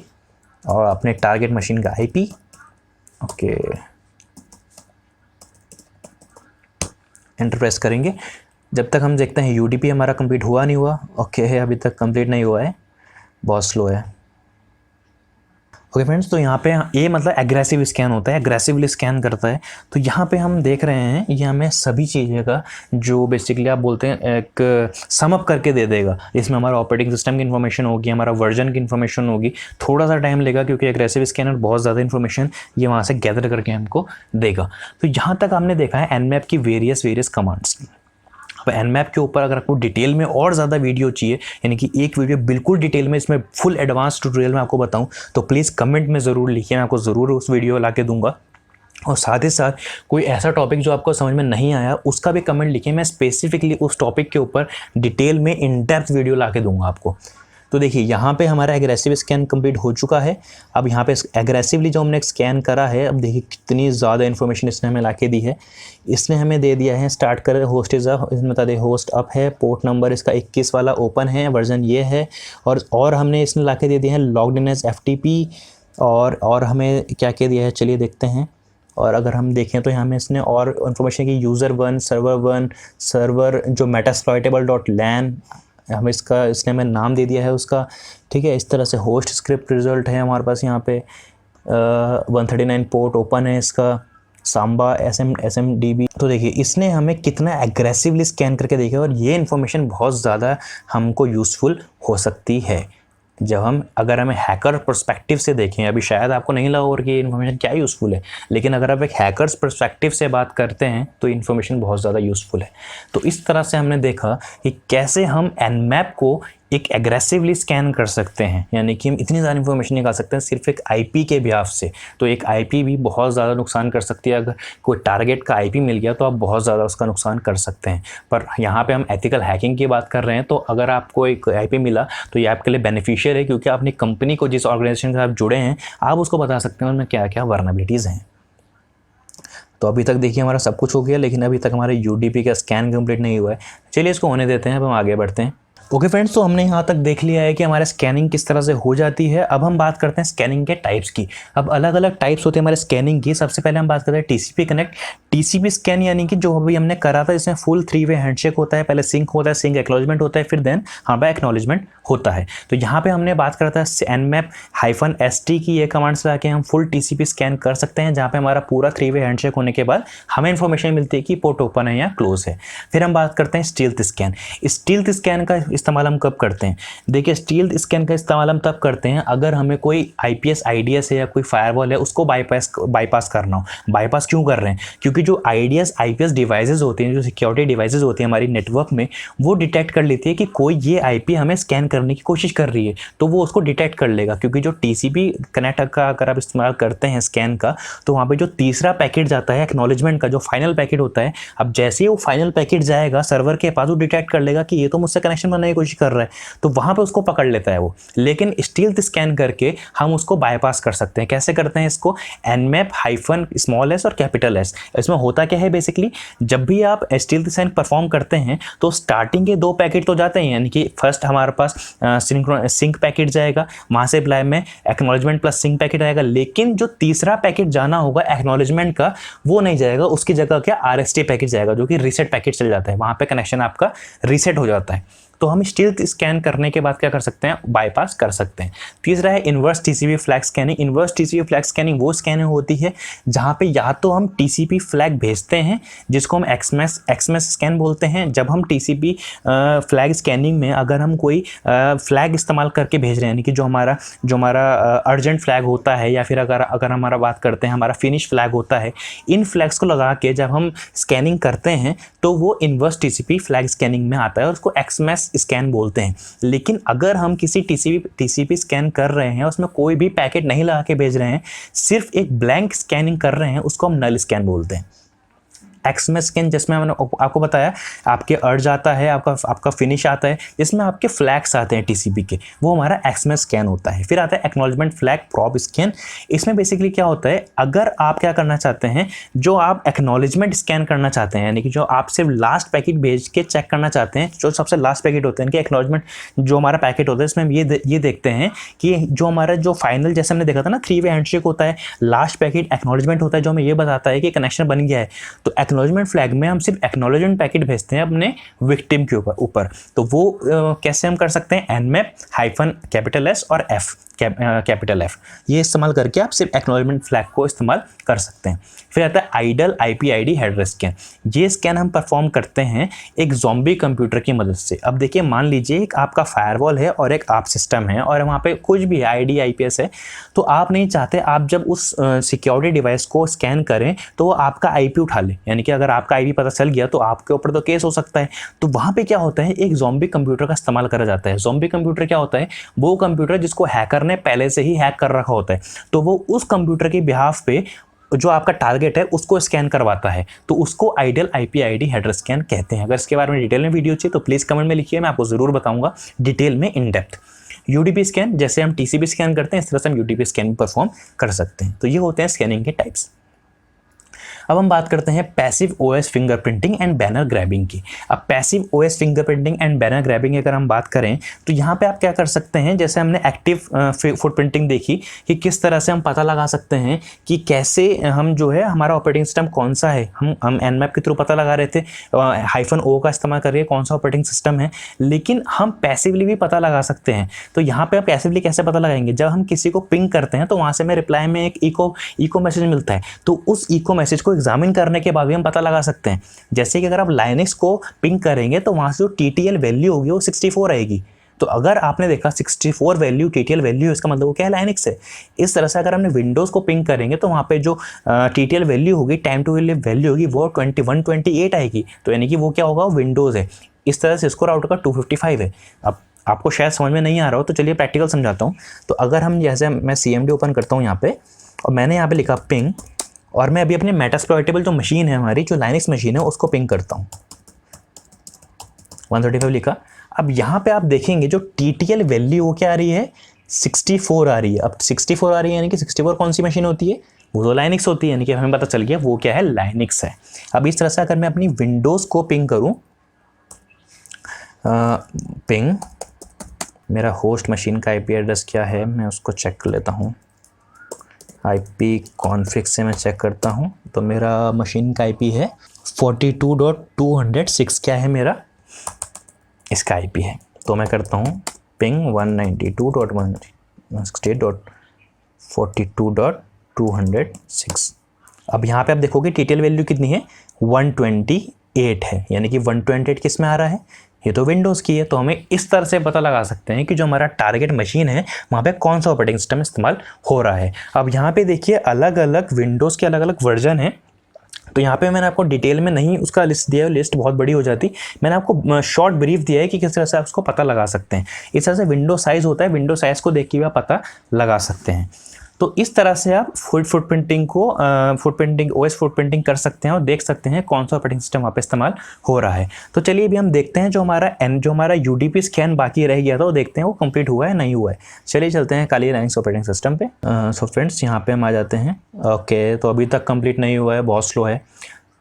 और अपने टारगेट मशीन का IP। ओके, एंटर प्रेस करेंगे। जब तक हम देखते हैं यूडीपी हमारा कंप्लीट हुआ नहीं हुआ। ओके है, अभी तक कंप्लीट नहीं हुआ है, बहुत स्लो है। ओके फ्रेंड्स, तो यहाँ पे ये मतलब एग्रेसिव स्कैन होता है, एग्रेसिवली स्कैन करता है। तो यहाँ पे हम देख रहे हैं ये हमें सभी चीज़ें का जो बेसिकली आप बोलते हैं एक सम अप करके दे देगा। इसमें हमारा ऑपरेटिंग सिस्टम की इन्फॉर्मेशन होगी, हमारा वर्जन की इन्फॉर्मेशन होगी। थोड़ा सा टाइम लेगा क्योंकि एग्रेसिव स्कैनर बहुत ज़्यादा इन्फॉर्मेशन ये वहाँ से गैदर करके हमको देगा। तो यहाँ तक हमने देखा है nmap की वेरियस कमांड्स। अब nmap के ऊपर अगर आपको डिटेल में और ज़्यादा वीडियो चाहिए, यानी कि एक वीडियो बिल्कुल डिटेल में इसमें फुल एडवांस ट्यूटोरियल में आपको बताऊं, तो प्लीज़ कमेंट में ज़रूर लिखिए, मैं आपको ज़रूर उस वीडियो ला के दूंगा। और साथ ही साथ कोई ऐसा टॉपिक जो आपको समझ में नहीं आया उसका भी कमेंट लिखिए, मैं स्पेसिफिकली उस टॉपिक के ऊपर डिटेल में इन डेप्थ वीडियो ला के दूंगा आपको। तो देखिए यहाँ पे हमारा एग्रेसिव स्कैन कंप्लीट हो चुका है। अब यहाँ पे एग्रेसिवली जो हमने स्कैन करा है, अब देखिए कितनी ज़्यादा इन्फॉर्मेशन इसने हमें ला के दी है। इसने हमें दे दिया है स्टार्ट कर होस्ट इज़ अप, इसमें बता दे होस्ट अप है, पोर्ट नंबर इसका 21 वाला ओपन है, वर्जन ये है, और हमने इसने ला के दे दिया है लॉग्ड इन एज FTP, और हमें क्या क्या दिया है चलिए देखते हैं। और अगर हम देखें तो यहाँ में इसने और इन्फॉर्मेशन की यूज़र 1, सर्वर जो metasploitable.lan, हमें इसने हमें नाम दे दिया है उसका, ठीक है। इस तरह से होस्ट स्क्रिप्ट रिजल्ट है हमारे पास यहाँ पे, 139 पोर्ट ओपन है इसका, सांबा SMDB। तो देखिए इसने हमें कितना एग्रेसिवली स्कैन करके देखा, और ये इन्फॉर्मेशन बहुत ज़्यादा हमको यूज़फुल हो सकती है जब अगर हमें हैकर पर्सपेक्टिव से देखें। अभी शायद आपको नहीं लगा और कि ये इन्फॉर्मेशन क्या यूज़फुल है, लेकिन अगर आप एक हैकर्स पर्सपेक्टिव से बात करते हैं तो इन्फॉर्मेशन बहुत ज़्यादा यूज़फुल है। तो इस तरह से हमने देखा कि कैसे हम Nmap को एक एग्रेसिवली स्कैन कर सकते हैं, यानी कि हम इतनी ज़्यादा इन्फॉर्मेशन निकाल सकते हैं सिर्फ एक IP के बिहाफ से। तो एक IP भी बहुत ज़्यादा नुकसान कर सकती है। अगर कोई टारगेट का IP मिल गया तो आप बहुत ज़्यादा उसका नुकसान कर सकते हैं। पर यहाँ पे हम एथिकल हैकिंग की बात कर रहे हैं, तो अगर आपको एक IP मिला तो ये आपके लिए बेनिफिशियल है, क्योंकि अपनी कंपनी को, जिस ऑर्गेनाइजेशन से आप जुड़े हैं, आप उसको बता सकते हैं उनमें क्या क्या वर्नबिलिटीज़ हैं। तो अभी तक देखिए हमारा सब कुछ हो गया, लेकिन अभी तक हमारे UDP का स्कैन कंप्लीट नहीं हुआ है। चलिए इसको होने देते हैं, अब हम आगे बढ़ते हैं। ओके फ्रेंड्स, तो हमने यहाँ तक देख लिया है कि हमारे स्कैनिंग किस तरह से हो जाती है। अब हम बात करते हैं स्कैनिंग के टाइप्स की। अब अलग अलग टाइप्स होते हैं हमारे स्कैनिंग की। सबसे पहले हम बात करते हैं TCP कनेक्ट। TCP स्कैन यानी कि जो अभी हमने करा था, इसमें फुल 3-वे हैंडशेक होता है। पहले सिंक होता है, सिंक एक्नॉलेजमेंट होता है, फिर देन हाँ पे एक्नॉलेजमेंट होता है। तो यहाँ पे हमने बात करा था Nmap-ST की ये कमांड से आके हम फुल TCP स्कैन कर सकते हैं, जहाँ पे हमारा पूरा 3-वे हैंडशेक होने के बाद हमें इन्फॉर्मेशन मिलती है कि पोर्ट ओपन है या क्लोज है। फिर हम बात करते हैं स्टील्थ स्कैन। स्टील्थ स्कैन का इस्तेमाल हम कब करते हैं? देखिए स्टील्थ स्कैन का इस्तेमाल हम तब करते हैं अगर हमें कोई IPS IDS है या कोई फायरवॉल है उसको बाईपास करना हो। बाईपास क्यों कर रहे हैं? क्योंकि जो IPS डिवाइसेस होती हैं, जो सिक्योरिटी डिवाइसेस होती हैं हमारी नेटवर्क में, वो डिटेक्ट कर लेती है कि कोई ये IP हमें स्कैन करने की कोशिश कर रही है, तो वो उसको डिटेक्ट कर लेगा। क्योंकि जो TCP कनेक्ट का अगर आप इस्तेमाल करते हैं स्कैन का, तो वहाँ पे जो तीसरा पैकेट जाता है एक्नॉलेजमेंट का, जो फाइनल पैकेट होता है, अब जैसे ही वो फाइनल पैकेट जाएगा सर्वर के पास, वो डिटेक्ट कर लेगा कि ये तो मुझसे कनेक्शन बनाने की कोशिश कर रहा है, तो वहाँ पे उसको पकड़ लेता है वो। लेकिन स्टील्थ स्कैन करके हम उसको बाईपास कर सकते हैं। कैसे करते हैं इसको? Nmap-s और S। इसमें होता क्या है बेसिकली, जब भी आप स्टील्थ स्कैन परफॉर्म करते हैं तो स्टार्टिंग के 2 पैकेट तो जाते हैं, यानी कि फर्स्ट हमारे पास सिंक पैकेट जाएगा, वहाँ से रिप्लाई में एक्नॉलेजमेंट प्लस सिंक पैकेट आएगा। लेकिन जो तीसरा पैकेट जाना होगा एक्नॉलेजमेंट का, वो नहीं जाएगा, उसकी जगह क्या RST पैकेट जाएगा, जो कि रीसेट पैकेट चल जाता है। वहाँ पे कनेक्शन आपका रीसेट हो जाता है। तो हम स्टील्थ स्कैन करने के बाद क्या कर सकते हैं? बाईपास कर सकते हैं। तीसरा है inverse TCP flag scanning. Inverse TCP flag scanning वो स्कैनिंग होती है जहाँ पे या तो हम TCP फ्लैग भेजते हैं, जिसको हम XMS स्कैन बोलते हैं। जब हम TCP फ्लैग स्कैनिंग में अगर हम कोई फ्लैग इस्तेमाल करके भेज रहे हैं, यानी कि जो हमारा अर्जेंट फ्लैग होता है, या फिर अगर हमारा बात करते हैं हमारा फिनिश फ्लैग होता है, इन फ्लैग्स को लगा के जब हम स्कैनिंग करते हैं तो वो इन्वर्स TCP फ्लैग स्कैनिंग में आता है और उसको XMS स्कैन बोलते हैं। लेकिन अगर हम किसी TCP स्कैन कर रहे हैं, उसमें कोई भी पैकेट नहीं लगा के भेज रहे हैं, सिर्फ एक ब्लैंक स्कैनिंग कर रहे हैं, उसको हम नल स्कैन बोलते हैं। एक्सएमएस स्कैन जिसमें मैंने आपको बताया, आपके अर्ज आता है, आपका फिनिश आता है, जिसमें आपके फ्लैग्स आते हैं TCP के, वो हमारा एक्सएमएस स्कैन होता है। फिर आता है एक्नॉलेजमेंट फ्लैग प्रॉब स्कैन। इसमें बेसिकली क्या होता है, अगर आप क्या करना चाहते हैं, जो आप एक्नॉलेजमेंट स्कैन करना चाहते हैं, यानी कि जो आप सिर्फ लास्ट पैकेट भेज के चेक करना चाहते हैं, जो सबसे लास्ट पैकेट होते हैं इनके एक्नॉलेजमेंट, जो हमारा पैकेट होता है, इसमें हम ये देखते हैं कि जो हमारा जो फाइनल, जैसे हमने देखा था ना 3-वे हैंडशेक होता है, लास्ट पैकेट एक्नॉलेजमेंट होता है जो हमें ये बताता है कि कनेक्शन बन गया है। तो एक्नॉलेजमेंट फ्लैग में हम सिर्फ एक्नॉलेजमेंट पैकेट भेजते हैं अपने विक्टिम के ऊपर। तो वो कैसे हम कर सकते हैं, Nmap-S और F, ये इस्तेमाल करके आप सिर्फ एक्नॉलेजमेंट फ्लैग को इस्तेमाल कर सकते हैं। फिर आता है आइडल IP-ID हेडर स्कैन। ये स्कैन हम परफॉर्म करते हैं एक ज़ॉम्बी कंप्यूटर की मदद से। अब देखिए, मान लीजिए एक आपका फायरवॉल है और एक आप सिस्टम है और वहाँ पे कुछ भी ID IPS है, तो आप नहीं चाहते आप जब उस सिक्योरिटी डिवाइस को स्कैन करें तो वो आपका IP उठा ले, यानी कि अगर आपका IP पता चल गया तो आपके ऊपर तो केस हो सकता है। तो वहाँ पे क्या होता है, एक ज़ॉम्बी कंप्यूटर का इस्तेमाल करा जाता है। ज़ॉम्बी कंप्यूटर क्या होता है, वो कंप्यूटर जिसको हैकर ने पहले से ही हैक कर रखा होता है, तो वो उस कंप्यूटर के बिहाफ पे जो आपका टारगेट है उसको स्कैन करवाता है, तो उसको ideal IP ID header scan कहते हैं। अगर इसके बारे में डिटेल में वीडियो चाहिए तो प्लीज़ कमेंट में लिखिए, मैं आपको ज़रूर बताऊंगा डिटेल में इन डेप्थ। यूडीपी स्कैन, जैसे हम टीसीपी स्कैन करते हैं इस तरह से हम यूडीपी स्कैन परफॉर्म कर सकते हैं। तो ये होते हैं स्कैनिंग के टाइप्स। अब हम बात करते हैं passive OS fingerprinting and banner grabbing की। अब passive OS fingerprinting and banner grabbing अगर हम बात करें तो यहाँ पे आप क्या कर सकते हैं, जैसे हमने एक्टिव फुटप्रिंटिंग देखी कि किस तरह से हम पता लगा सकते हैं कि कैसे हम जो है हमारा ऑपरेटिंग सिस्टम कौन सा है। हम एनमैप के थ्रू पता लगा रहे थे, -o का इस्तेमाल करिए कौन सा ऑपरेटिंग सिस्टम है, लेकिन हम पैसिवली भी पता लगा सकते हैं। तो यहाँ पे आप पैसिवली कैसे पता लगाएंगे, जब हम किसी को पिंग करते हैं तो वहाँ से हमें रिप्लाई में एक इको मैसेज मिलता है, तो उस इको मैसेज को एग्जामिन करने के बाद भी हम पता लगा सकते हैं। जैसे कि अगर आप लाइनक्स को पिंग करेंगे तो वहाँ से जो TTL वैल्यू होगी वो 64 आएगी। तो अगर आपने देखा 64 वैल्यू TTL वैल्यू, इसका मतलब वो क्या है, लाइनक्स है। इस तरह से अगर हमने विंडोज़ को पिंग करेंगे तो वहाँ पे जो TTL वैल्यू होगी, टाइम टू वैल्यू होगी, वो 2128 आएगी। तो यानी कि वो क्या होगा, विंडोज़ है। इस तरह से इसको राउटर का 255 है। अब आपको शायद समझ में नहीं आ रहा हो तो चलिए प्रैक्टिकल समझाता हूँ। तो अगर हम जैसे मैं CMD ओपन करता हूँ यहाँ पे और मैंने यहाँ पे लिखा पिंग, और मैं अभी अपने मेटास्प्लॉइटेबल जो मशीन है हमारी, जो लाइनक्स मशीन है, उसको पिंग करता हूँ, 135 लिखा। अब यहाँ पे आप देखेंगे जो TTL वैल्यू वो क्या आ रही है, 64 आ रही है। अब 64 आ रही है यानी कि 64 कौन सी मशीन होती है, वो तो लाइनक्स होती है, यानी कि हमें पता चल गया वो क्या है, लाइनक्स है। अब इस तरह से अगर मैं अपनी विंडोज़ को पिंग करूँ, पिंग, मेरा होस्ट मशीन का IP एड्रेस क्या है मैं उसको चेक कर लेता हूँ। IP कॉन्फ़िग से मैं चेक करता हूँ, तो मेरा मशीन का IP है 42.206, क्या है मेरा, इसका IP है। तो मैं करता हूँ पिंग 192.168.42.206। अब यहाँ पे आप देखोगे TTL वैल्यू कितनी है, 128 है, यानी कि 128 किस में आ रहा है, ये तो विंडोज़ की है। तो हमें इस तरह से पता लगा सकते हैं कि जो हमारा टारगेट मशीन है वहाँ पे कौन सा ऑपरेटिंग सिस्टम इस्तेमाल हो रहा है। अब यहाँ पे देखिए अलग अलग विंडोज़ के अलग अलग वर्जन हैं। तो यहाँ पे मैंने आपको डिटेल में नहीं उसका लिस्ट दिया है, लिस्ट बहुत बड़ी हो जाती। मैंने आपको शॉर्ट ब्रीफ दिया है कि किस तरह से आप उसको पता लगा सकते हैं। इस तरह से विंडो साइज़ होता है, विंडो साइज़ को देख के भी आप पता लगा सकते हैं। तो इस तरह से आप फुटप्रिंटिंग OS फुटप्रिंटिंग कर सकते हैं और देख सकते हैं कौन सा ऑपरेटिंग सिस्टम वहाँ पे इस्तेमाल हो रहा है। तो चलिए अभी हम देखते हैं जो हमारा UDP स्कैन बाकी रह गया था वो देखते हैं वो कंप्लीट हुआ है नहीं हुआ है। चलिए चलते हैं काली लाइनक्स ऑपरेटिंग सिस्टम पे। सो फ्रेंड्स यहाँ पे हम आ जाते हैं। ओके, तो अभी तक कंप्लीट नहीं हुआ है, बहुत स्लो है।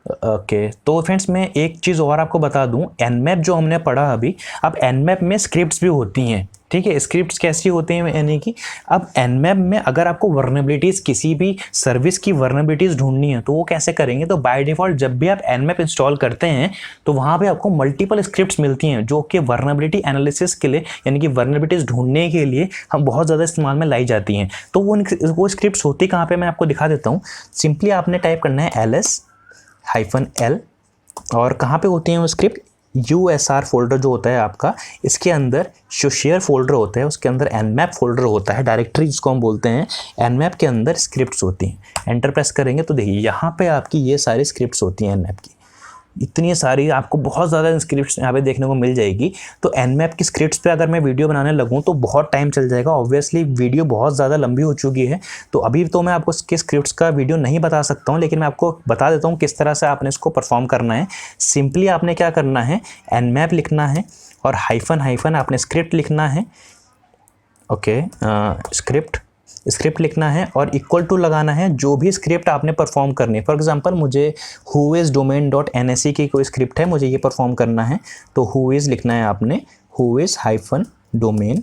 ओके, तो फ्रेंड्स मैं एक चीज़ और आपको बता दूं, एनमैप जो हमने पढ़ा अभी, अब एनमैप में स्क्रिप्ट्स भी होती हैं, ठीक है। स्क्रिप्ट्स कैसी होती हैं, यानी कि अब एनमैप में अगर आपको वर्नेबिलिटीज़, किसी भी सर्विस की वर्नेबिलिटीज़ ढूंढनी है तो वो कैसे करेंगे, तो बाय डिफ़ॉल्ट जब भी आप एनमैप इंस्टॉल करते हैं तो वहाँ पे आपको मल्टीपल स्क्रिप्ट्स मिलती हैं जो कि वर्नेबिलिटी एनालिसिस के लिए, यानी कि वर्नेबिलिटीज़ ढूंढने के लिए हम बहुत ज़्यादा इस्तेमाल में लाई जाती हैं। तो वो स्क्रिप्ट्स होती कहाँ पर, मैं आपको दिखा देता हूँ। सिंपली आपने टाइप करना है ls-l, और कहाँ पे होती हैं वो स्क्रिप्ट, USR फोल्डर जो होता है आपका, इसके अंदर जो शेयर फोल्डर होता है उसके अंदर nmap फोल्डर होता है, डायरेक्टरी जिसको हम बोलते हैं। nmap के अंदर स्क्रिप्ट्स होती हैं। एंटर प्रेस करेंगे तो देखिए यहाँ पे आपकी ये सारी स्क्रिप्ट्स होती हैं nmap की, इतनी सारी, आपको बहुत ज़्यादा स्क्रिप्ट्स यहाँ पे देखने को मिल जाएगी। तो nmap की स्क्रिप्ट्स पे अगर मैं वीडियो बनाने लगूँ तो बहुत टाइम चल जाएगा, ऑब्वियसली वीडियो बहुत ज़्यादा लंबी हो चुकी है। तो अभी तो मैं आपको इसके स्क्रिप्ट्स का वीडियो नहीं बता सकता हूँ, लेकिन मैं आपको बता देता हूँ किस तरह से आपने इसको परफॉर्म करना है। सिंपली आपने क्या करना है, nmap लिखना है और हाइफन आपने स्क्रिप्ट लिखना है। ओके, स्क्रिप्ट लिखना है और इक्वल टू लगाना है जो भी स्क्रिप्ट आपने परफॉर्म करनी है। फॉर एग्जांपल मुझे whois-domain.nsc की कोई स्क्रिप्ट है, मुझे ये परफॉर्म करना है, तो whois लिखना है आपने, whois-domain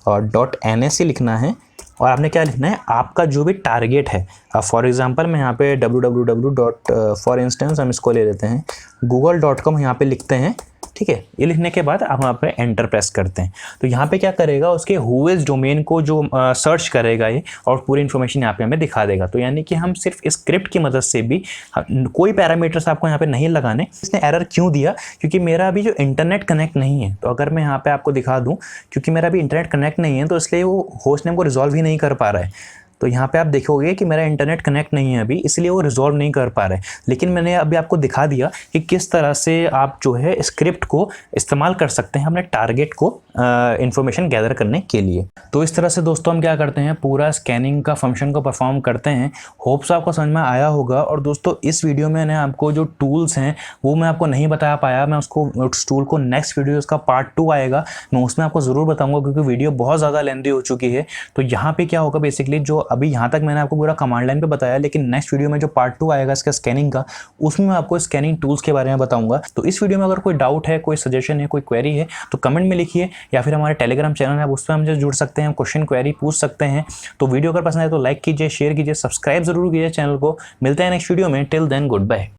और .nsc लिखना है। और आपने क्या लिखना है, आपका जो भी टारगेट है। अब फॉर एग्जांपल मैं यहाँ पे www. फॉर इंस्टेंस हम इसको ले लेते हैं google.com यहाँ पे लिखते हैं, ठीक है। ये लिखने के बाद आप वहाँ पे एंटर प्रेस करते हैं तो यहाँ पे क्या करेगा, उसके whois डोमेन को जो सर्च करेगा ये और पूरी इन्फॉर्मेशन यहाँ पे हमें दिखा देगा। तो यानी कि हम सिर्फ इस स्क्रिप्ट की मदद से भी, कोई पैरामीटर्स आपको यहाँ पे नहीं लगाने। इसने एरर क्यों दिया, क्योंकि मेरा अभी जो इंटरनेट कनेक्ट नहीं है। तो अगर मैं यहाँ पे आपको दिखा दूँ, क्योंकि मेरा अभी इंटरनेट कनेक्ट नहीं है तो इसलिए वो होस्ट नेम को रिजॉल्व ही नहीं कर पा रहा है। तो यहाँ पे आप देखोगे कि मेरा इंटरनेट कनेक्ट नहीं है अभी, इसलिए वो रिजॉल्व नहीं कर पा रहे, लेकिन मैंने अभी आपको दिखा दिया कि किस तरह से आप जो है स्क्रिप्ट को इस्तेमाल कर सकते हैं अपने टारगेट को इंफॉर्मेशन गैदर करने के लिए। तो इस तरह से दोस्तों हम क्या करते हैं, पूरा स्कैनिंग का फंक्शन को परफॉर्म करते हैं। होप्स आपको समझ में आया होगा। और दोस्तों इस वीडियो में मैंने आपको जो टूल्स हैं वो मैं आपको नहीं बता पाया, मैं उसको उस टूल को नेक्स्ट वीडियो, उसका पार्ट 2 आएगा, मैं उसमें आपको ज़रूर बताऊंगा, क्योंकि वीडियो बहुत ज़्यादा लेंथी हो चुकी है। तो यहाँ पे क्या होगा बेसिकली, जो अभी यहाँ तक मैंने आपको पूरा कमांड लाइन पे बताया, लेकिन नेक्स्ट वीडियो में जो पार्ट 2 आएगा इसका स्कैनिंग का, उसमें मैं आपको स्कैनिंग टूल्स के बारे में बताऊंगा। तो इस वीडियो में अगर कोई डाउट है, कोई सजेशन है, कोई क्वेरी है तो कमेंट में लिखिए, या फिर हमारे टेलीग्राम चैनल है उस पर हमसे जुड़ सकते हैं, क्वेश्चन क्वेरी पूछ सकते हैं। तो वीडियो अगर पसंद आए तो लाइक कीजिए, शेयर कीजिए, सब्सक्राइब जरूर कीजिए चैनल को। मिलते हैं नेक्स्ट वीडियो में, टिल देन गुड बाय।